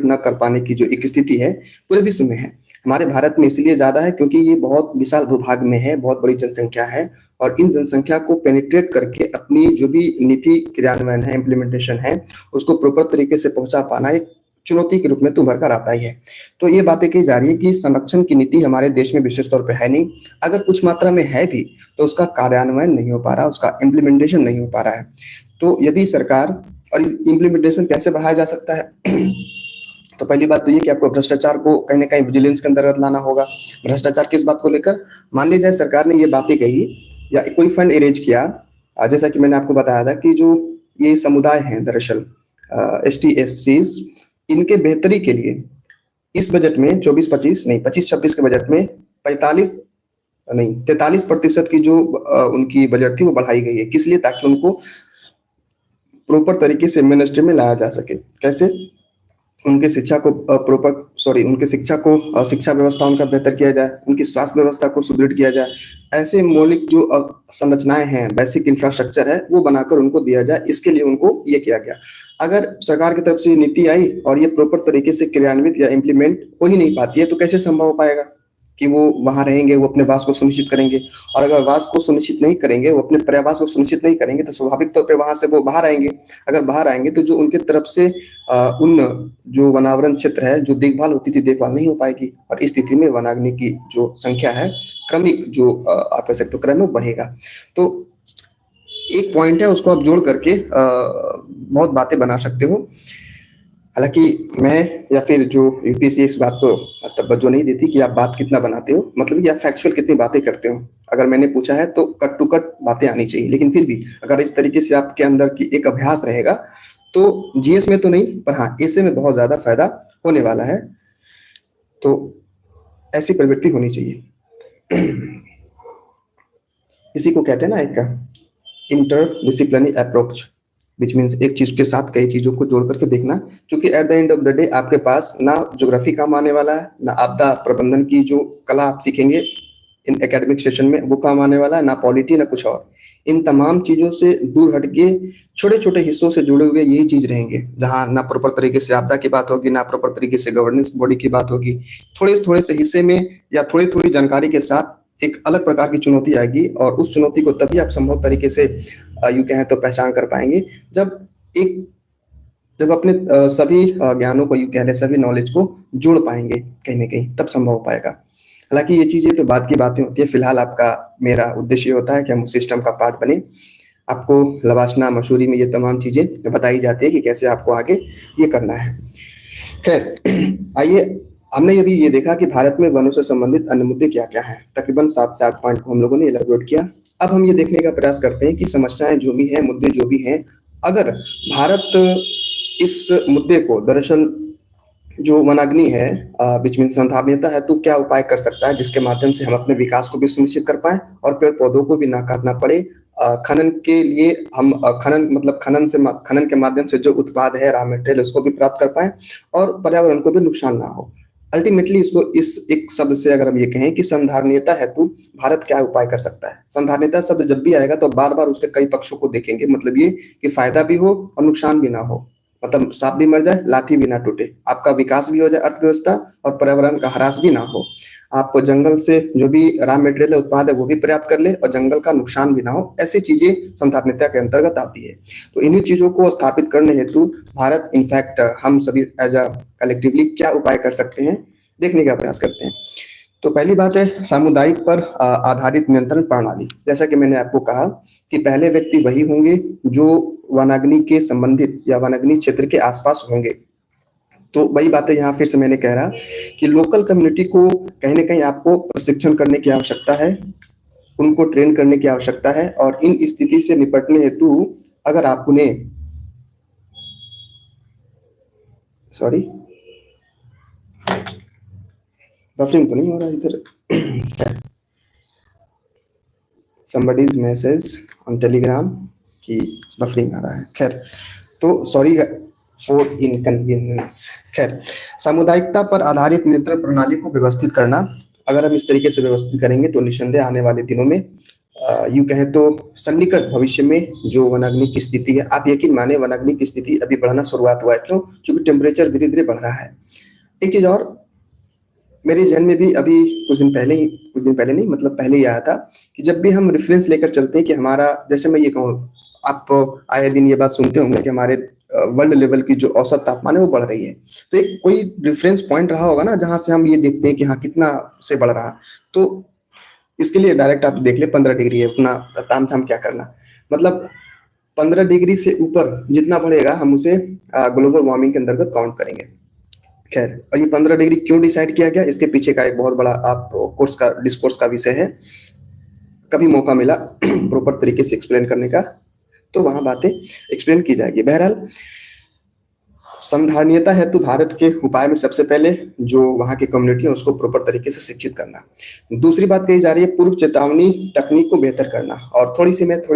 ना कर पाने की जो एक स्थिति है पूरे विश्व में है। हमारे भारत में इसलिए ज्यादा है क्योंकि ये बहुत विशाल भूभाग में है, बहुत बड़ी जनसंख्या है, और इन जनसंख्या को पेनिट्रेट करके अपनी जो भी नीति क्रियान्वयन है, इम्प्लीमेंटेशन है, उसको प्रॉपर तरीके से पहुंचा पाना एक चुनौती के रूप में तो उभर कर आता ही है। तो ये बातें कही जा रही है कि संरक्षण की नीति हमारे देश में विशेष तौर पे है नहीं, अगर कुछ मात्रा में है भी तो उसका कार्यान्वयन नहीं हो पा रहा, उसका इम्प्लीमेंटेशन नहीं हो पा रहा है। तो यदि सरकार, और इस इम्प्लीमेंटेशन कैसे बढ़ाया जा सकता है तो पहली बात तो ये कि आपको भ्रष्टाचार को कहीं ना कहीं विजिलेंस के अंतर्गत लाना होगा। भ्रष्टाचार किस बात को लेकर, मान लीजिए सरकार ने ये बातें कही या कोई फंड अरेंज किया, जैसा कि मैंने आपको बताया था कि जो ये समुदाय हैं दरअसल ST SCs, इनके बेहतरी के लिए इस बजट में 24-25 नहीं 25-26 के बजट में 43% की जो उनकी बजट थी वो बढ़ाई गई है। किस लिए? ताकि उनको प्रॉपर तरीके से मिनिस्ट्री में लाया जा सके। कैसे? उनके शिक्षा को शिक्षा व्यवस्था उनका बेहतर किया जाए, उनकी स्वास्थ्य व्यवस्था को सुदृढ़ किया जाए, ऐसे मौलिक जो संरचनाएं हैं, बेसिक इंफ्रास्ट्रक्चर है, वो बनाकर उनको दिया जाए। इसके लिए उनको ये किया गया। अगर सरकार की तरफ से नीति आई और ये प्रॉपर तरीके से क्रियान्वित या इम्प्लीमेंट हो ही नहीं पाती है तो कैसे संभव हो पाएगा कि वो वहां रहेंगे, वो अपने वास को सुनिश्चित करेंगे। और अगर वास को सुनिश्चित नहीं करेंगे, वो अपने पर्यावास को सुनिश्चित नहीं करेंगे, तो स्वाभाविक तौर पर वहां से वो बाहर आएंगे। अगर बाहर आएंगे तो जो उनके तरफ से उन जो वनावरण क्षेत्र है, जो देखभाल होती थी, देखभाल नहीं हो पाएगी, और इस स्थिति में वनाग्नि की जो संख्या है, क्रमिक जो आप कह सकते हो क्रम में बढ़ेगा। तो एक पॉइंट है, उसको आप जोड़ करके बहुत बातें बना सकते हो। हालांकि मैं या फिर जो यूपीएससी इस बात को तवज्जो नहीं देती कि आप बात कितना बनाते हो, मतलब कि आप फैक्चुअल कितनी बातें करते हो। अगर मैंने पूछा है तो कट टू कट बातें आनी चाहिए, लेकिन फिर भी अगर इस तरीके से आपके अंदर की एक अभ्यास रहेगा तो जीएस में तो नहीं, पर हाँ ऐसे में बहुत ज्यादा फायदा होने वाला है। तो ऐसी प्रवृत्ति होनी चाहिए। इसी को कहते हैं ना एक इंटरडिसिप्लिनरी अप्रोच, विच मीन्स एक चीज के साथ कई चीजों को जोड़ करके देखना। क्योंकि at the end of the day आपके पास ना ज्योग्राफी काम आने वाला है, ना आपदा प्रबंधन की जो कला आप सीखेंगे इन एकेडमिक सेशन में वो काम आने वाला है, ना पॉलिटी, ना कुछ और। इन तमाम चीजों से दूर हटके छोटे छोटे हिस्सों से जुड़े हुए यही चीज रहेंगे, जहां ना प्रॉपर तरीके से आपदा की बात होगी, ना प्रॉपर तरीके से गवर्नेंस बॉडी की बात होगी। थोड़े थोड़े से हिस्से में या थोड़ी थोड़ी जानकारी के साथ एक अलग प्रकार की चुनौती आएगी, और उस चुनौती को तभी आप संभव तरीके से यूं कहें तो पहचान कर पाएंगे जब अपने सभी ज्ञानों को, यूं कह लें सभी नॉलेज को जोड़ पाएंगे कहीं ना कहीं, तब संभव हो पाएगा। हालांकि ये चीजें तो बात की बातें होती है। फिलहाल आपका मेरा उद्देश्य होता है कि हम उस सिस्टम का पार्ट बने। आपको लवाशना मशहूरी में ये तमाम चीजें बताई जाती है कि कैसे आपको आगे ये करना है। खैर आइए, हमने अभी ये देखा कि भारत में वनों से संबंधित अन्य मुद्दे क्या क्या हैं। तकरीबन 7 से 8 पॉइंट को हम लोगों ने इलैबोरेट किया। अब हम ये देखने का प्रयास करते हैं कि समस्याएं जो भी हैं, मुद्दे जो भी हैं, अगर भारत इस मुद्दे को, दरअसल जो वनाग्नि है, बीच में संभाव्यता है, तो क्या उपाय कर सकता है जिसके माध्यम से हम अपने विकास को भी सुनिश्चित कर पाए और पेड़ पौधों को भी ना काटना पड़े। खनन के लिए हम खनन के माध्यम से जो उत्पाद है, रॉ मटेरियल, उसको भी प्राप्त कर पाए और पर्यावरण को भी नुकसान ना हो। अल्टीमेटली इसको इस एक शब्द से अगर हम ये कहें कि संधारणीयता हेतु भारत क्या उपाय कर सकता है। संधारणीयता शब्द जब भी आएगा तो बार बार उसके कई पक्षों को देखेंगे, मतलब ये कि फायदा भी हो और नुकसान भी ना हो, मतलब सांप भी मर जाए लाठी भी ना टूटे, आपका विकास भी हो जाए, अर्थव्यवस्था और पर्यावरण का ह्रास भी ना हो, आप जंगल से जो भी रॉ मटेरियल उत्पाद है वो भी प्राप्त कर ले और जंगल का नुकसान भी ना हो। ऐसी चीजें संधारणीयता के अंतर्गत आती है। तो इन्हीं चीजों को स्थापित करने हेतु भारत, इनफैक्ट हम सभी एज अ कलेक्टिवली क्या उपाय कर सकते हैं, देखने का प्रयास करते हैं। तो पहली बात है सामुदायिक पर आधारित नियंत्रण प्रणाली। जैसा कि मैंने आपको कहा कि पहले व्यक्ति वही होंगे जो वनाग्नि के संबंधित या वनाग्नि क्षेत्र के आसपास होंगे। तो वही बातें यहाँ फिर से मैंने कह रहा कि लोकल कम्युनिटी को कहीं ना कहीं आपको प्रशिक्षण करने की आवश्यकता है, उनको ट्रेन करने की आवश्यकता है, और इन स्थिति से निपटने हेतु अगर आप उन्हें बफरिंग तो नहीं हो रहा इधर, somebody's मैसेज ऑन टेलीग्राम की बफरिंग आ रहा है। खैर, तो सॉरी फॉर इनकन्वीनियंस। खैर, सामुदायिकता पर आधारित नियंत्रण प्रणाली को व्यवस्थित करना, अगर हम इस तरीके से व्यवस्थित करेंगे तो निस्संदेह आने वाले दिनों में यूँ कहें तो सन्निकट भविष्य में जो वनाग्नि की स्थिति है, आप यकीन माने वनाग्नि की स्थिति अभी बढ़ना शुरुआत हुआ है। क्यों? क्योंकि टेम्परेचर धीरे-धीरे बढ़ रहा है। एक चीज़ और मेरे ज़हन में भी अभी कुछ दिन पहले नहीं मतलब पहले ही आया था कि जब भी हम रेफ़रेंस लेकर चलते हैं कि हमारा जैसे मैं ये कहूँ, आप आए दिन ये बात सुनते होंगे कि हमारे वर्ल्ड लेवल की जो औसत तापमान है वो बढ़ रही है। तो एक कोई रेफ़रेंस पॉइंट रहा होगा ना जहाँ से हम ये देखते हैं कि हाँ, कितना से बढ़ रहा है। तो इसके लिए डायरेक्ट आप देख लें 15 डिग्री है, उतना तामझाम क्या करना। मतलब 15 डिग्री से ऊपर जितना बढ़ेगा हम उसे ग्लोबल वार्मिंग के अंतर्गत काउंट करेंगे। खैर, और ये 15 डिग्री क्यों डिसाइड किया गया, इसके पीछे का एक बहुत बड़ा आप डिस्कोर्स का विषय है। कभी मौका मिला प्रॉपर तरीके से एक्सप्लेन करने का, तो वहाँ बातें एक्सप्लेन की जाएगी। बहरहाल, संधारणीयता हेतु भारत के उपाय में सबसे पहले जो वहाँ की कम्युनिटी है उसको प्रॉपर तरीके से शिक्षित करना। दूसरी बात कही जा रही है पूर्व चेतावनी तकनीक को बेहतर करना, और थोड़ी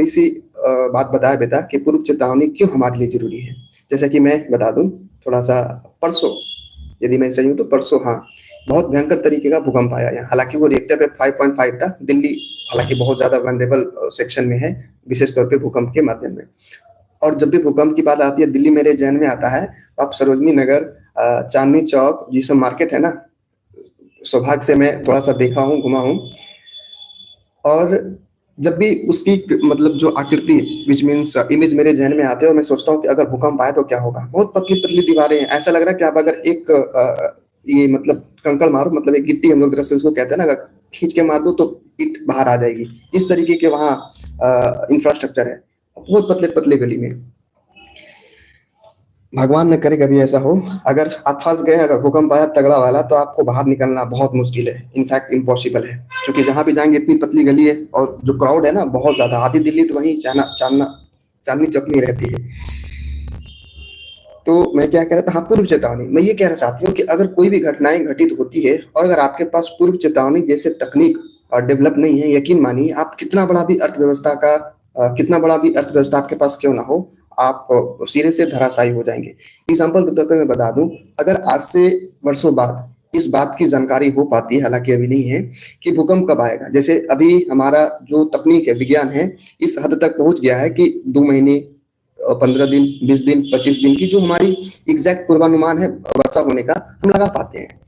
सी बात बताया बेटा कि पूर्व चेतावनी क्यों हमारे लिए ज़रूरी है। जैसा कि मैं बता दूँ थोड़ा-सा, परसों, यदि मैं सही हूँ तो परसों, हाँ, बहुत भयंकर तरीके का भूकंप आया यहाँ। हालाँकि वो रिएक्टर पे 5.5 था। दिल्ली हालाँकि बहुत ज़्यादा वल्नरेबल सेक्शन में है, विशेष तौर पे भूकंप के माध्यम में। और जब भी भूकंप की बात आती है दिल्ली मेरे ज़हन में आता है, तो आप सरोजनी नगर, चांदनी चौक, ये सब मार्केट है ना, सौभाग्य से मैं थोड़ा-सा देखा हूँ, घुमा हूँ। और जब भी उसकी मतलब जो आकृति व्हिच मीन्स इमेज मेरे ज़हन में आते हैं और मैं सोचता हूँ कि अगर भूकंप आए तो क्या होगा? बहुत पतली-पतली दीवारें हैं, ऐसा लग रहा है कि आप अगर एक ये मतलब कंकड़ मारो, मतलब एक गिट्टी हम लोग दरअसल इसको कहते हैं ना, अगर खींच के मार दो तो ईंट बाहर आ जाएगी। इस तरीके के वहाँ इंफ्रास्ट्रक्चर है, बहुत पतले-पतले गली में। भगवान न करे कभी ऐसा हो, अगर आप फँस गए, अगर भूकंप आया तगड़ा वाला, तो आपको बाहर निकलना बहुत मुश्किल है, इनफैक्ट इम्पॉसिबल है। क्योंकि जहाँ भी जाएँगे इतनी पतली गली है और जो क्राउड है ना बहुत ज़्यादा, आधी दिल्ली तो वहीं चांदनी चौक में ही रहती है। तो मैं क्या कह रहा था, हाँ, पूर्व चेतावनी। मैं ये कहना चाहती हूँ कि अगर कोई भी घटनाएँ घटित होती है और अगर आपके पास पूर्व चेतावनी जैसे तकनीक डेवलप नहीं है, यकीन मानिए आप कितना बड़ा भी अर्थव्यवस्था आपके पास क्यों ना हो, आप सिरे से धराशायी हो जाएँगे। एग्ज़ाम्पल के तौर पे मैं बता दूँ, अगर आज से वर्षों बाद इस बात की जानकारी हो पाती है, हालाँकि अभी नहीं है, कि भूकंप कब आएगा। जैसे अभी हमारा जो तकनीक है, विज्ञान है, इस हद तक पहुँच गया है कि 2 महीने, 15 दिन, 20 दिन, 25 दिन की जो हमारी एग्ज़ैक्ट पूर्वानुमान है वर्षा होने का, हम लगा पाते हैं।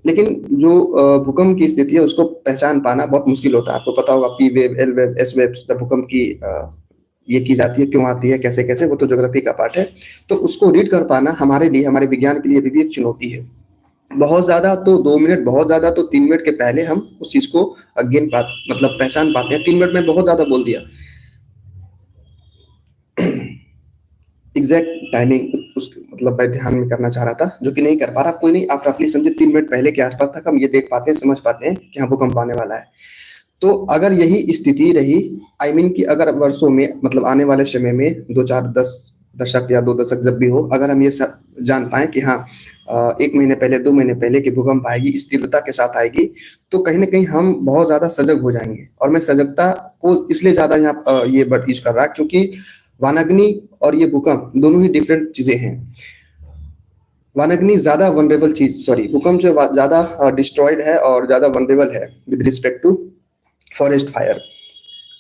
लेकिन जो भूकंप की स्थिति है उसको पहचान पाना बहुत मुश्किल होता है। आपको पता होगा P wave, L wave, S wave जब भूकंप की ये की जाती है, क्यों आती है, कैसे-कैसे, वो तो ज्योग्राफी का पार्ट है। तो उसको रीड कर पाना हमारे लिए, हमारे विज्ञान के लिए अभी भी एक चुनौती है। बहुत ज़्यादा तो 2 मिनट, बहुत ज़्यादा तो 3 मिनट के पहले हम उस चीज़ को मतलब पहचान पाते हैं। 3 मिनट में बहुत ज़्यादा बोल दिया। एग्जैक्ट टाइमिंग उस मतलब मैं ध्यान में करना चाह रहा था, जो कि नहीं कर पा रहा। कोई नहीं, आप रफली समझे 3 मिनट पहले के आसपास तक हम ये देख पाते हैं, समझ पाते हैं कि हाँ, भूकंप आने वाला है। तो अगर यही स्थिति रही, आई मीन कि अगर वर्षों में मतलब आने वाले समय में 2, 4, 10 दशक या 2 दशक जब भी हो, अगर हम ये सब जान पाएँ कि हाँ, 1 महीने पहले, 2 महीने पहले कि भूकंप आएगी, इस तीव्रता के साथ आएगी, तो कहीं न कहीं हम बहुत ज़्यादा सजग हो जाएँगे। और मैं सजगता को इसलिए ज़्यादा यहाँ ये वर्ड यूज़ कर रहा क्योंकि वनाग्नि और ये भूकंप दोनों ही डिफरेंट चीज़ें हैं। वनाग्नि ज़्यादा वल्नरेबल चीज़, सॉरी, भूकंप जो ज़्यादा डिस्ट्रॉयड है और ज़्यादा वल्नरेबल है with respect to forest fire.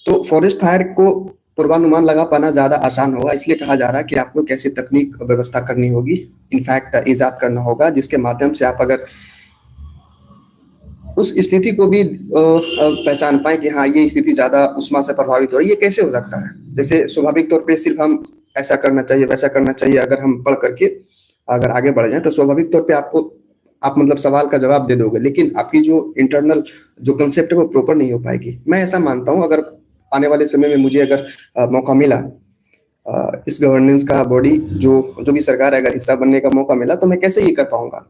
तो फॉरेस्ट फायर को पूर्वानुमान लगा पाना ज़्यादा आसान होगा, इसलिए कहा जा रहा है कि आपको कैसी तकनीक व्यवस्था करनी होगी, इनफैक्ट ईज़ाद करना होगा, जिसके माध्यम से आप अगर उस स्थिति को भी पहचान पाएँ कि हाँ, ये स्थिति ज़्यादा उष्मा से प्रभावित हो रही है, ये कैसे हो सकता है? जैसे स्वाभाविक तौर पे सिर्फ़ हम ऐसा करना चाहिए, वैसा करना चाहिए, अगर हम पढ़ करके अगर आगे बढ़ जाएँ, तो स्वाभाविक तौर पे आप मतलब सवाल का जवाब दे दोगे, लेकिन आपकी जो इंटरनल जो कांसेप्ट है वो प्रॉपर नहीं हो पाएगी। मैं ऐसा मानता हूँ, अगर आने वाले समय में मुझे अगर मौका मिला, इस गवर्नेंस का बॉडी जो भी सरकार है, अगर हिस्सा बनने का मौका मिला, तो मैं कैसे ये कर पाऊँगा?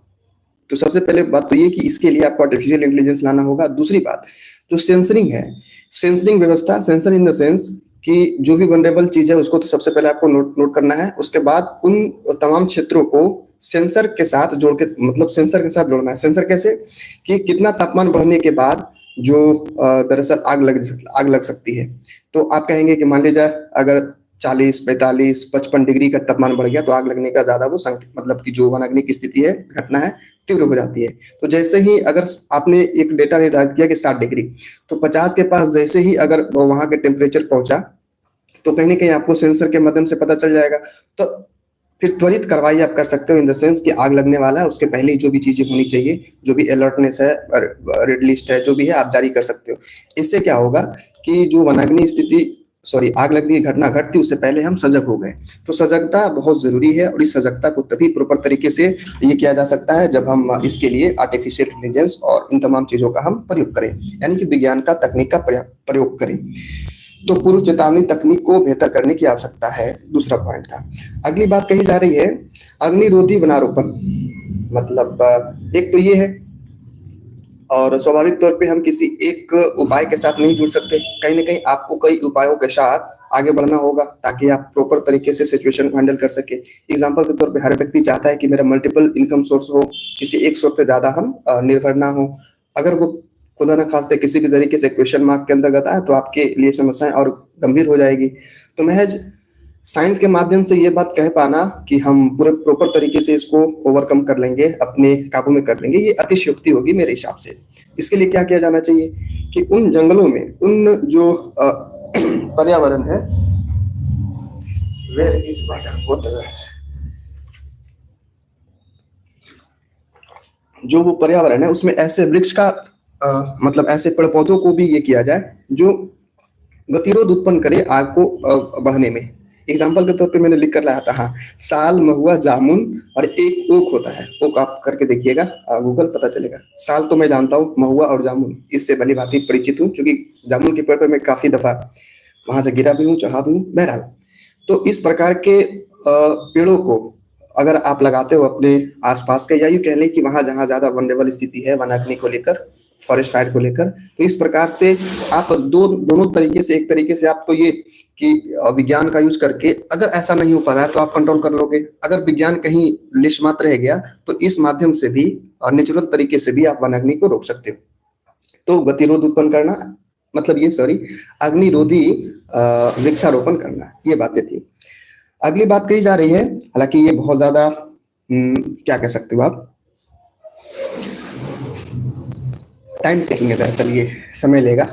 तो सबसे पहले बात तो ये कि इसके लिए आपको आर्टिफिशियल इंटेलिजेंस लाना होगा। दूसरी बात, जो सेंसरिंग है, सेंसरिंग व्यवस्था, सेंसर इन द सेंस कि जो भी वल्नरेबल चीज़ है उसको तो सबसे पहले आपको नोट करना है। उसके बाद उन तमाम क्षेत्रों को सेंसर के साथ जोड़ के, मतलब सेंसर के साथ जोड़ना है। सेंसर कैसे? कि कितना तापमान बढ़ने के बाद जो दरअसल आग लग सकती है। तो आप कहेंगे कि मान लीजिए अगर 40, 45, 55 डिग्री का तापमान बढ़ गया तो आग लगने का ज़्यादा वो मतलब कि जो वनाग्नि की स्थिति है, घटना है, तीव्र हो जाती है। तो जैसे ही अगर आपने एक डेटा निर्धारित किया कि 60 डिग्री, तो 50 के पास जैसे ही अगर वहां के टेम्परेचर पहुंचा, तो कहीं ना कहीं आपको सेंसर के माध्यम से पता चल जाएगा। तो फिर त्वरित कार्रवाई आप कर सकते हो इन द सेंस कि आग लगने वाला है, उसके पहले ही जो भी चीजें होनी चाहिए, जो भी अलर्टनेस है, रेड लिस्ट है, जो भी है आप जारी कर सकते हो। इससे क्या होगा कि जो वनाग्नि स्थिति, सॉरी, आग लगने की घटना घटती उससे पहले हम सजग हो गए। तो सजगता बहुत जरूरी है, और इस सजगता को तभी प्रॉपर तरीके से ये किया जा सकता है जब हम इसके लिए आर्टिफिशियल इंटेलिजेंस और इन तमाम चीजों का हम प्रयोग करें, यानी कि विज्ञान का, तकनीक का प्रयोग करें। तो पूर्व चेतावनी तकनीक को बेहतर करने की आवश्यकता है, दूसरा पॉइंट था। अगली बात कही जा रही है अग्निरोधी वनारोपण। मतलब एक तो ये है, और स्वाभाविक तौर पे हम किसी एक उपाय के साथ नहीं जुड़ सकते, कहीं ना कहीं आपको कई उपायों के साथ आगे बढ़ना होगा ताकि आप प्रॉपर तरीके से सिचुएशन को हैंडल कर सके। एग्जांपल के तौर पे हर व्यक्ति चाहता है कि मेरा मल्टीपल इनकम सोर्स हो, किसी एक सोर्स पे ज्यादा हम निर्भर ना हो। अगर वो खुदा ना खास्ते किसी भी तरीके से क्वेश्चन मार्क के अंतर्गत आए तो आपके लिए समस्याएं और गंभीर हो जाएगी। तो महज साइंस के माध्यम से ये बात कह पाना कि हम पूरे प्रॉपर तरीके से इसको ओवरकम कर लेंगे, अपने काबू में कर लेंगे, ये अतिशयोक्ति होगी मेरे हिसाब से। इसके लिए क्या किया जाना चाहिए कि उन जंगलों में, उन जो पर्यावरण है, वेयर इज वाटर, जो वो पर्यावरण है उसमें ऐसे वृक्ष का मतलब ऐसे पेड़ पौधों को भी ये किया जाए जो गतिरोध उत्पन्न करे आग को बढ़ने में। एग्जाम्पल के तौर पे मैंने लिख कर लाया था, हाँ, साल, महुआ, जामुन और एक ओक होता है। ओक आप करके देखिएगा, गूगल, पता चलेगा। साल तो मैं जानता हूँ, महुआ और जामुन इससे भली भांति परिचित हूँ, क्योंकि जामुन के पेड़ पर मैं काफी दफा वहां से गिरा भी हूँ, चढ़ा भी हूँ। बहरहाल, तो इस प्रकार के पेड़ों को अगर आप लगाते हो अपने आसपास के, या यूं कह लें कि वहां जहां ज्यादा वनरेबल स्थिति है वनाग्नि को लेकर, फॉरेस्ट फायर को लेकर, तो इस प्रकार से आप दोनों तरीके से, एक तरीके से आप तो ये कि विज्ञान का यूज करके, अगर ऐसा नहीं हो पा रहा है तो आप कंट्रोल कर लोगे। अगर विज्ञान कहीं लिस्ट मात्र रह गया तो इस माध्यम से भी और नेचुरल तरीके से भी आप वनाग्नि को रोक सकते हो। तो गतिरोध उत्पन्न करना, मतलब ये, सॉरी, अग्निरोधी वृक्षारोपण करना, ये बातें थी। अगली बात कही जा रही है, हालांकि ये बहुत ज्यादा क्या कह सकते हो आप, टाइम टेकिंग है, दरअसल ये समय लेगा,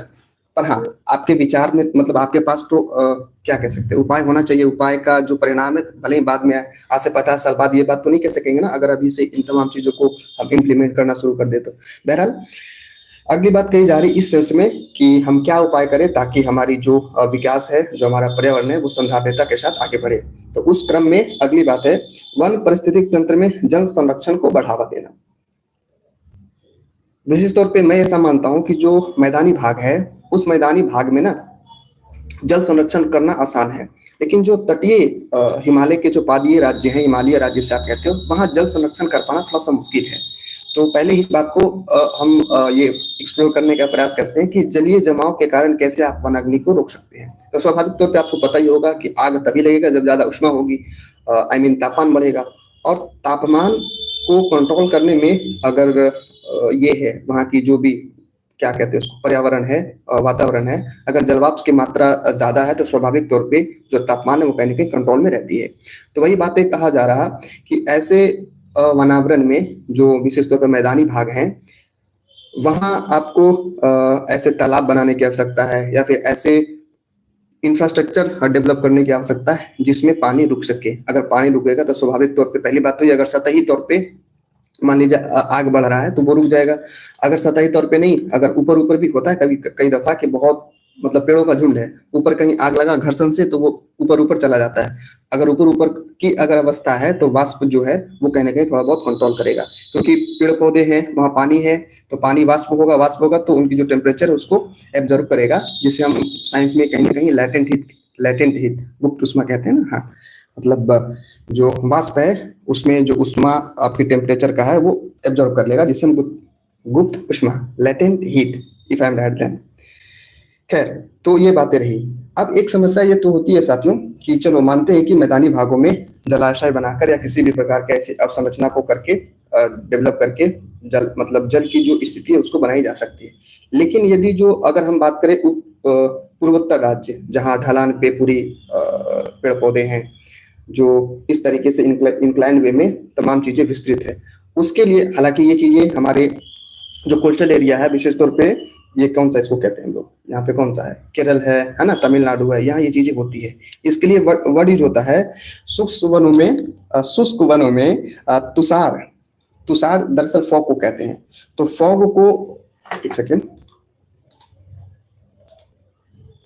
पर हाँ, आपके विचार में, मतलब आपके पास तो क्या कह सकते हैं, उपाय होना चाहिए। उपाय का जो परिणाम है भले ही बाद में आए, आज से 50 साल बाद ये बात तो नहीं कह सकेंगे ना, अगर अभी से इन तमाम चीजों को हम इम्प्लीमेंट करना शुरू कर दे तो। बहरहाल, अगली बात कही जा रही इस सेंस में कि हम क्या उपाय करें ताकि हमारी जो विकास है, जो हमारा पर्यावरण है, वो संधारणता के साथ आगे बढ़े। तो उस क्रम में अगली बात है वन पारिस्थितिक तंत्र में जल संरक्षण को बढ़ावा देना। विशेष तौर पे मैं ऐसा मानता हूं कि जो मैदानी भाग है, उस मैदानी भाग में ना जल संरक्षण करना आसान है, लेकिन जो तटीय हिमालय के जो पादीय राज्य हैं, हिमालय राज्य से आप कहते हो, वहां जल संरक्षण कर पाना थोड़ा सा मुश्किल है। तो पहले इस बात को हम ये एक्सप्लोर करने का प्रयास करते हैं कि जलीय जमाव के कारण कैसे आप वनाग्नि को रोक सकते हैं। तो स्वाभाविक तौर पे आपको पता ही होगा कि आग तभी लगेगा जब ज्यादा उष्मा होगी, आई मीन तापमान बढ़ेगा, और तापमान को कंट्रोल करने में अगर ये है वहाँ की जो भी क्या कहते हैं उसको, पर्यावरण है, वातावरण है, अगर जलवाष्प की मात्रा ज्यादा है तो स्वाभाविक तौर पे जो तापमान है वो कहीं ना कहीं कंट्रोल में रहती है। तो वही बातें कहा जा रहा कि ऐसे वनावरण में जो विशेष तौर पर मैदानी भाग हैं, वहां आपको ऐसे तालाब बनाने की आवश्यकता है, या फिर ऐसे इंफ्रास्ट्रक्चर डेवलप करने की आवश्यकता है जिसमें पानी रुक सके। अगर पानी रुकेगा तो स्वाभाविक तौर पे पहली बात तो ये, अगर सतही तौर पे मान लीजिए आग बढ़ रहा है तो वो रुक जाएगा। अगर सतही तौर पे नहीं, अगर ऊपर ऊपर भी होता है कभी कई दफा कि बहुत, मतलब पेड़ों का झुंड है, ऊपर कहीं आग लगा घर्षण से तो वो ऊपर ऊपर चला जाता है। अगर ऊपर ऊपर की अगर अवस्था है तो वाष्प जो है वो कहीं ना कहीं थोड़ा बहुत कंट्रोल करेगा, क्योंकि पेड़ पौधे हैं, वहां पानी है, तो पानी वाष्प होगा, वाष्प होगा तो उनकी जो टेम्परेचर है उसको एब्जॉर्व करेगा, जिसे हम साइंस में कहीं ना कहीं लैटेंट हीट, गुप्त उष्मा कहते हैं ना। हाँ, मतलब जो वाष्प है उसमें जो उष्मा आपकी टेम्परेचर का है वो एब्जॉर्व कर लेगा, जिसे हम गुप्त उष्मा, latent heat, if I am right then. खैर, तो ये बातें रही। अब एक समस्या ये तो होती है साथियों कि चलो मानते हैं कि मैदानी भागों में जलाशय बनाकर या किसी भी प्रकार के ऐसी अवसंरचना को करके, डेवलप करके जल, मतलब जल की जो स्थिति है उसको बनाई जा सकती है। लेकिन यदि जो अगर हम बात करें पूर्वोत्तर राज्य, जहाँ ढलान पे पूरी पेड़ पौधे हैं, जो इस तरीके से इंक्लाइन वे में तमाम चीजें विस्तृत है, उसके लिए हालांकि ये चीजें हमारे जो कोस्टल एरिया है विशेष तौर पे, ये कौन सा इसको कहते हैं हम लोग, यहाँ पे कौन सा है, केरल है ना, तमिलनाडु है, यहाँ ये चीजें होती है। इसके लिए वर्ड यूज होता है शुष्क वनों में, शुष्क वनों में तुषार, तुषार दरअसल फॉग को कहते हैं। तो फॉग को, एक सेकेंड,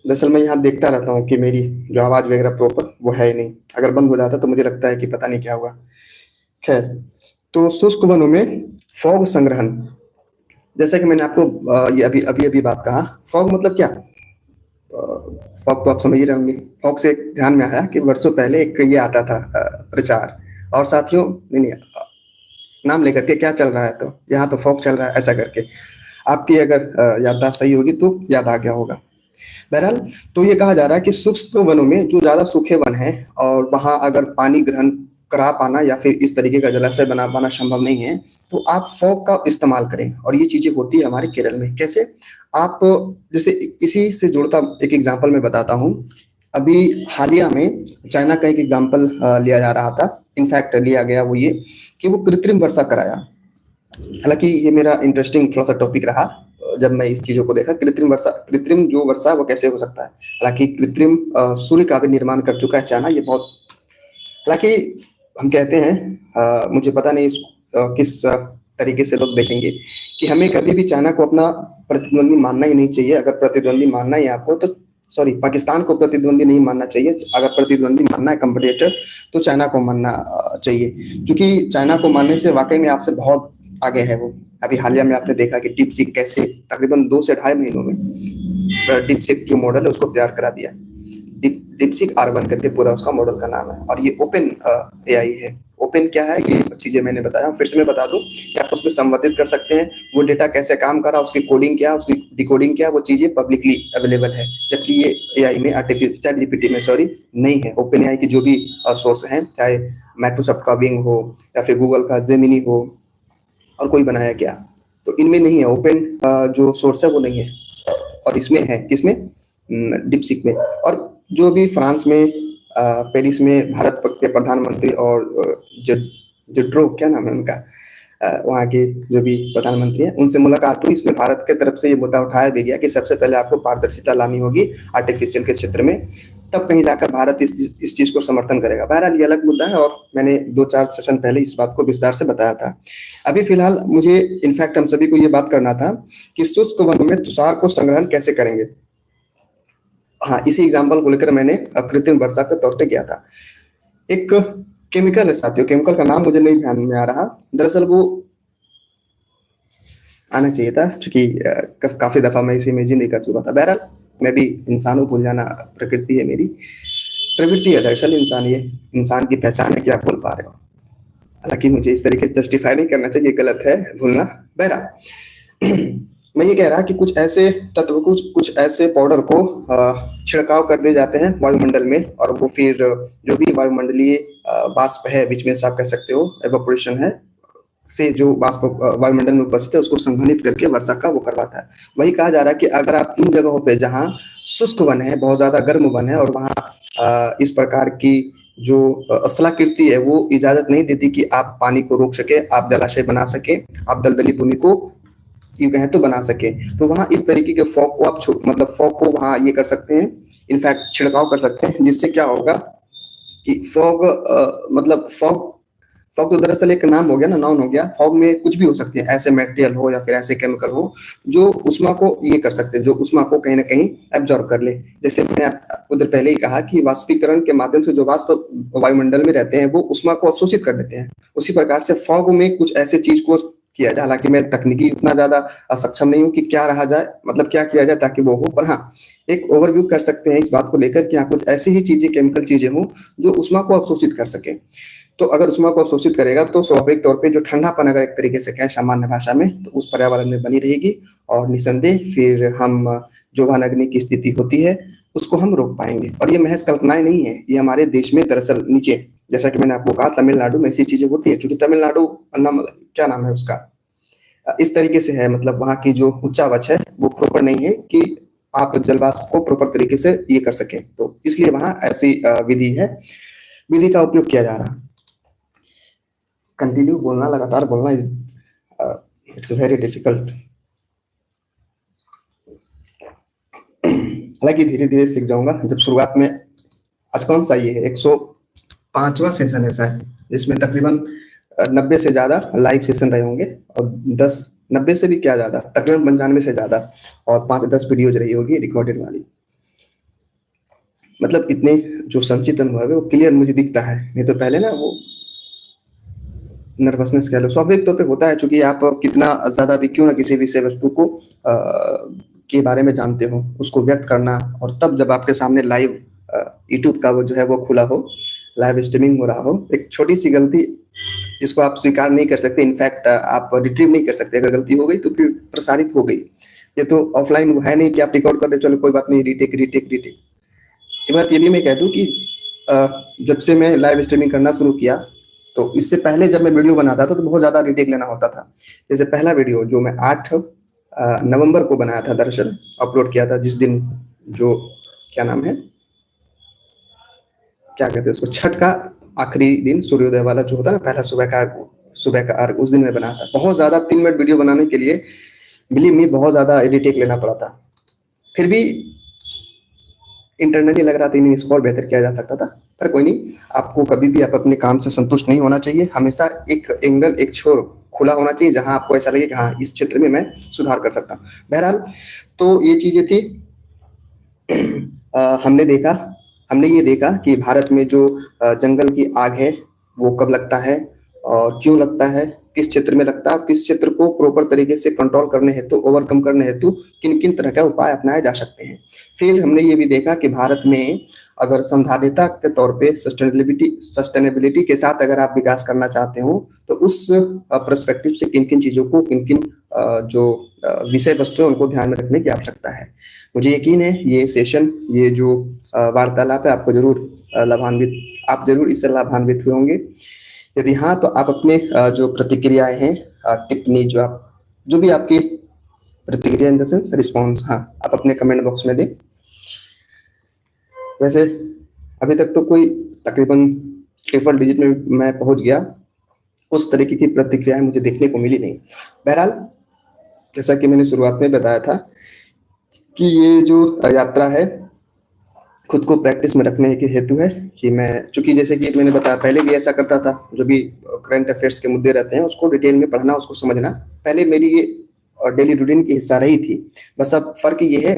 दरअसल मैं यहाँ देखता रहता हूँ कि मेरी जो आवाज वगैरह प्रॉपर वो है ही नहीं, अगर बंद हो जाता तो मुझे लगता है कि पता नहीं क्या हुआ। खैर, तो शुष्क वनों में फॉग संग्रहण, जैसा कि मैंने आपको ये अभी अभी अभी बात कहा, फॉग मतलब क्या, फॉग तो आप समझ ही रहे होंगे। फॉग से एक ध्यान में आया कि वर्षों पहले एक ये आता था प्रचार, और साथियों नहीं नहीं नाम लेकर के क्या चल रहा है, तो यहाँ तो फॉग चल रहा है ऐसा करके, आपकी अगर याददाश्त सही होगी तो याद आ गया होगा। बहरहाल, तो ये कहा जा रहा है कि शुष्क वनों में जो ज्यादा सूखे वन है और वहां अगर पानी ग्रहण करा पाना या फिर इस तरीके का जलाशय बना पाना संभव नहीं है, तो आप फॉग का इस्तेमाल करें। और ये चीजें होती है हमारे केरल में। कैसे, आप जैसे इसी से जुड़ता एक एग्जाम्पल मैं बताता हूँ। अभी हालिया में चाइना का एक एग्जाम्पल लिया जा रहा था, इनफैक्ट लिया गया वो ये कि वो कृत्रिम वर्षा कराया। हालांकि ये मेरा इंटरेस्टिंग थोड़ा सा टॉपिक रहा जब मैं इस चीजों को देखा, कृत्रिम वर्षा, कृत्रिम जो वर्षा वो कैसे हो सकता है। हालांकि कृत्रिम सूर्य का भी निर्माण कर चुका है चाइना, ये बहुत, हालांकि हम कहते हैं मुझे पता नहीं किस तरीके से लोग देखेंगे कि हमें कभी भी चाइना को अपना प्रतिद्वंदी मानना ही नहीं चाहिए। अगर प्रतिद्वंदी मानना है आपको तो सॉरी, पाकिस्तान को प्रतिद्वंदी नहीं मानना चाहिए। अगर प्रतिद्वंदी मानना है कंपटीटर, तो चाइना को मानना चाहिए, क्योंकि चाइना को मानने से वाकई में आपसे बहुत आगे है वो। अभी हालिया में आपने देखा कि डीपसीक कैसे तकरीबन 2 से ढाई महीनों में डीपसीक जो मॉडल है उसको तैयार करा दिया। डीपसीक R1 करके पूरा उसका मॉडल का नाम है, और ये ओपन एआई है। ओपन क्या है, ये चीजें मैंने बताया, फिर से मैं बता दूं कि आप उसमें संवर्धित कर सकते हैं, वो डेटा कैसे काम कर रहा है, उसकी कोडिंग क्या, उसकी डिकोडिंग क्या, वो चीजें पब्लिकली अवेलेबल है। जबकि ये एआई में, आर्टिफिशियल चैट जीपीटी में सॉरी नहीं है। ओपन एआई की जो भी सोर्स हैं, चाहे माइक्रोसॉफ्ट का बिंग हो या फिर गूगल का जेमिनी हो, और कोई बनाया गया, तो इनमें नहीं है। ओपन जो सोर्स है वो नहीं है, और इसमें है, किसमें, डीपसीक में। और जो भी फ्रांस में पेरिस में भारत के प्रधानमंत्री और जुड्रो क्या नाम है उनका, वहाँ के जो भी प्रधानमंत्री हैं, उनसे मुलाकात हुई। इसमें भारत के तरफ से ये मुद्दा उठाया भी गया कि सबसे पहले आपको पारदर्शिता लानी होगी आर्टिफिशियल के क्षेत्र में, तब कहीं जाकर भारत इस चीज को समर्थन करेगा। बहरहाल ये अलग मुद्दा है, और मैंने 2-4 सेशन पहले इस बात को विस्तार से बताया था। अभी फिलहाल मुझे इनफैक्ट हम सभी को ये बात करना था कि शुष्क वनों में तुषार को संग्रहण कैसे करेंगे। हाँ, इसी एग्जाम्पल को लेकर मैंने कृत्रिम वर्षा के तौर पे गया था। एक केमिकल है साथियों, केमिकल का नाम मुझे नहीं ध्यान में आ रहा, दरअसल वो आना चाहिए था, क्योंकि काफी दफा मैं इसे इमेजिन नहीं कर चुका था। बहरहाल, मैं भी इंसान को भूल जाना प्रकृति है मेरी, प्रवृत्ति है दरअसल इंसान, ये इंसान की पहचान है कि आप भूल पा रहे हो। हालांकि मुझे इस तरीके से जस्टिफाई नहीं करना चाहिए, गलत है भूलना। बहरहाल, मैं ये कह रहा कि कुछ ऐसे तत्व, कुछ ऐसे पाउडर को छिड़काव कर दिए जाते हैं वायुमंडल में, और वो फिर जो भी वायुमंडलीय वाष्प है, बीच में से आप कह सकते हो एवापोरेशन है, से जो वाष्प वायुमंडल में उपस्थित है उसको संघनित करके वर्षा का वो करवाता है। वही कहा जा रहा है कि अगर आप इन जगहों पे जहाँ शुष्क वन है, बहुत ज्यादा गर्म वन है, और वहाँ इस प्रकार की जो स्थलाकृति है वो इजाजत नहीं देती कि आप पानी को रोक सके, आप जलाशय बना सके, आप दलदली भूमि को यूं कहें तो बना सके, तो वहां इस तरीके के फॉग को आप मतलब फॉग को वहां ये कर सकते हैं, इनफैक्ट छिड़काव कर सकते हैं, जिससे क्या होगा कि फॉग मतलब फॉग, फॉग तो दरअसल एक नाम हो गया ना, नाउन हो गया। फॉग में कुछ भी हो सकते हैं, ऐसे मटेरियल हो या फिर ऐसे केमिकल हो जो उष्मा को ये कर सकते हैं, जो उष्मा को कहीं ना कहीं एब्जॉर्ब कर ले। जैसे मैंने आपको उधर पहले ही कहा कि वाष्पीकरण के माध्यम से जो वाष्प वायुमंडल में रहते हैं वो उष्मा को अवशोषित कर देते हैं। उसी प्रकार से फॉग में कुछ ऐसे चीज को किया जाए। हालांकि मैं तकनीकी उतना ज्यादा सक्षम नहीं हूँ कि क्या रहा जाए, मतलब क्या किया जाए ताकि वो हो, पर हाँ एक ओवरव्यू कर सकते हैं इस बात को लेकर कि हाँ कुछ ऐसी ही चीजें, केमिकल चीजें हों जो उष्मा को अवशोषित कर सके। तो अगर उष्मा को अवशोषित करेगा तो स्वाभाविक तौर पे जो ठंडापन, अगर एक तरीके से कहें सामान्य भाषा में, तो उस पर्यावरण में बनी रहेगी, और निसंदेह फिर हम जो वनाग्नि की स्थिति होती है उसको हम रोक पाएंगे। और ये महज कल्पनाएं नहीं है, ये हमारे देश में दरअसल नीचे, जैसा कि मैंने आपको कहा, तमिलनाडु में ऐसी चीजें होती है। क्योंकि तमिलनाडु नाम क्या नाम है उसका, इस तरीके से है, मतलब वहाँ की जो उच्चावच है वो प्रॉपर नहीं है कि आप जलवाष्प को प्रॉपर तरीके से ये कर सके, तो इसलिए वहाँ ऐसी विधि है, विधि का उपयोग किया जा रहा। कंटिन्यू बोलना, लगातार बोलना इट्स वेरी डिफिकल्ट। हालांकि धीरे धीरे सीख जाऊंगा। जब शुरुआत में, आज कौन सा ये है 105वां सेशन है शायद, जिसमें तकरीबन 90 से ज्यादा लाइव सेशन रहे होंगे, और 10, 90 से भी क्या ज्यादा, तकरीबन 95 से ज्यादा, और 5-10 वीडियोज रही होगी रिकॉर्डेड वाली। मतलब इतने जो संचित अनुभव है वो क्लियर मुझे दिखता है। नहीं तो पहले ना वो नर्वसनेस कह लो, स्वाभाविक तौर पे होता है, क्योंकि आप कितना ज्यादा भी क्यों ना किसी विषय वस्तु को के बारे में जानते हो, उसको व्यक्त करना, और तब जब आपके सामने लाइव यूट्यूब का वो जो है वो खुला हो, लाइव स्ट्रीमिंग हो रहा हो, एक छोटी सी गलती जिसको आप स्वीकार नहीं कर सकते, इनफैक्ट आप रिट्रीव नहीं कर सकते, अगर गलती हो गई तो फिर प्रसारित हो गई। ये तो ऑफलाइन वो है नहीं कि आप रिकॉर्ड कर रहे, चलो कोई बात नहीं, रीटेक रीटेक रीटेक। ये बात ये भी मैं कह दूं कि जब से मैं लाइव स्ट्रीमिंग करना शुरू किया, तो इससे पहले जब मैं वीडियो बनाता था तो बहुत ज्यादा रीटेक लेना होता था। जैसे पहला वीडियो जो मैं 8 नवंबर को बनाया था, दरअसल अपलोड किया था, जिस दिन जो क्या नाम है, क्या कहते हैं उसको, छठ का आखिरी दिन, सूर्योदय वाला जो होता है ना, पहला सुबह का अर्घ, उस दिन मैं बनाया था। बहुत ज्यादा 3 मिनट वीडियो बनाने के लिए बिलीव मी बहुत ज्यादा रीटेक लेना पड़ा था। फिर भी इंटरनली लग रहा था नहीं, इसको और बेहतर किया जा सकता था, पर कोई नहीं। आपको कभी भी आप अपने काम से संतुष्ट नहीं होना चाहिए। हमेशा एक एंगल, एक छोर खुला होना चाहिए जहां आपको ऐसा लगे कि हाँ, इस क्षेत्र में मैं सुधार कर सकता हूँ। बहरहाल, तो ये चीजें थी। हमने ये देखा कि भारत में जो जंगल की आग है वो कब लगता है और क्यों लगता है, किस क्षेत्र में लगता है, किस क्षेत्र को प्रॉपर तरीके से कंट्रोल करने हेतु, ओवरकम करने हेतु किन किन तरह का उपाय अपनाए जा सकते हैं। फिर हमने ये भी देखा कि भारत में अगर संधारिता के तौर पे सस्टेनेबिलिटी के साथ अगर आप विकास करना चाहते हो, तो उस पर्सपेक्टिव से किन किन चीजों को, किन किन जो विषय वस्तु है उनको ध्यान में रखने की आवश्यकता है। मुझे यकीन है ये सेशन, ये जो वार्तालाप है, आपको जरूर आप जरूर इससे लाभान्वित हुए होंगे। यदि हाँ, तो आप अपने जो प्रतिक्रियाएं हैं, टिप्पणी, जो भी आपकी प्रतिक्रिया इन द सेंस रिस्पॉन्स, हाँ, आप अपने कमेंट बॉक्स में दें। वैसे अभी तक तो कोई तकरीबन ट्रिपल डिजिट में मैं पहुंच गया, उस तरीके की प्रतिक्रियाएं मुझे देखने को मिली नहीं। बहरहाल, जैसा कि मैंने शुरुआत में बताया था कि ये जो यात्रा है खुद को प्रैक्टिस में रखने के हेतु है, कि मैं, चूंकि जैसे कि मैंने बताया पहले भी ऐसा करता था, जो भी करंट अफेयर्स के मुद्दे रहते हैं उसको डिटेल में पढ़ना, उसको समझना, पहले मेरी ये डेली रूटीन की हिस्सा रही थी। बस अब फर्क ये है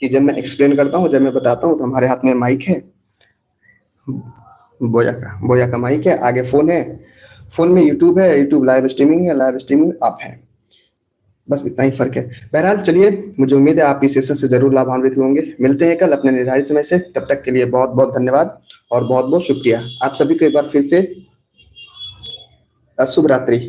कि जब मैं एक्सप्लेन करता हूँ, जब मैं बताता हूँ, तो हमारे हाथ में माइक है, बोया का माइक है, आगे फोन है, फोन में यूट्यूब है, यूट्यूब लाइव स्ट्रीमिंग है, लाइव स्ट्रीमिंग आप है, बस इतना ही फर्क है। बहरहाल चलिए, मुझे उम्मीद है आप इस सेशन से जरूर लाभान्वित होंगे। मिलते हैं कल अपने निर्धारित समय से, तब तक के लिए बहुत बहुत धन्यवाद और बहुत बहुत शुक्रिया। आप सभी को एक बार फिर से शुभ रात्रि।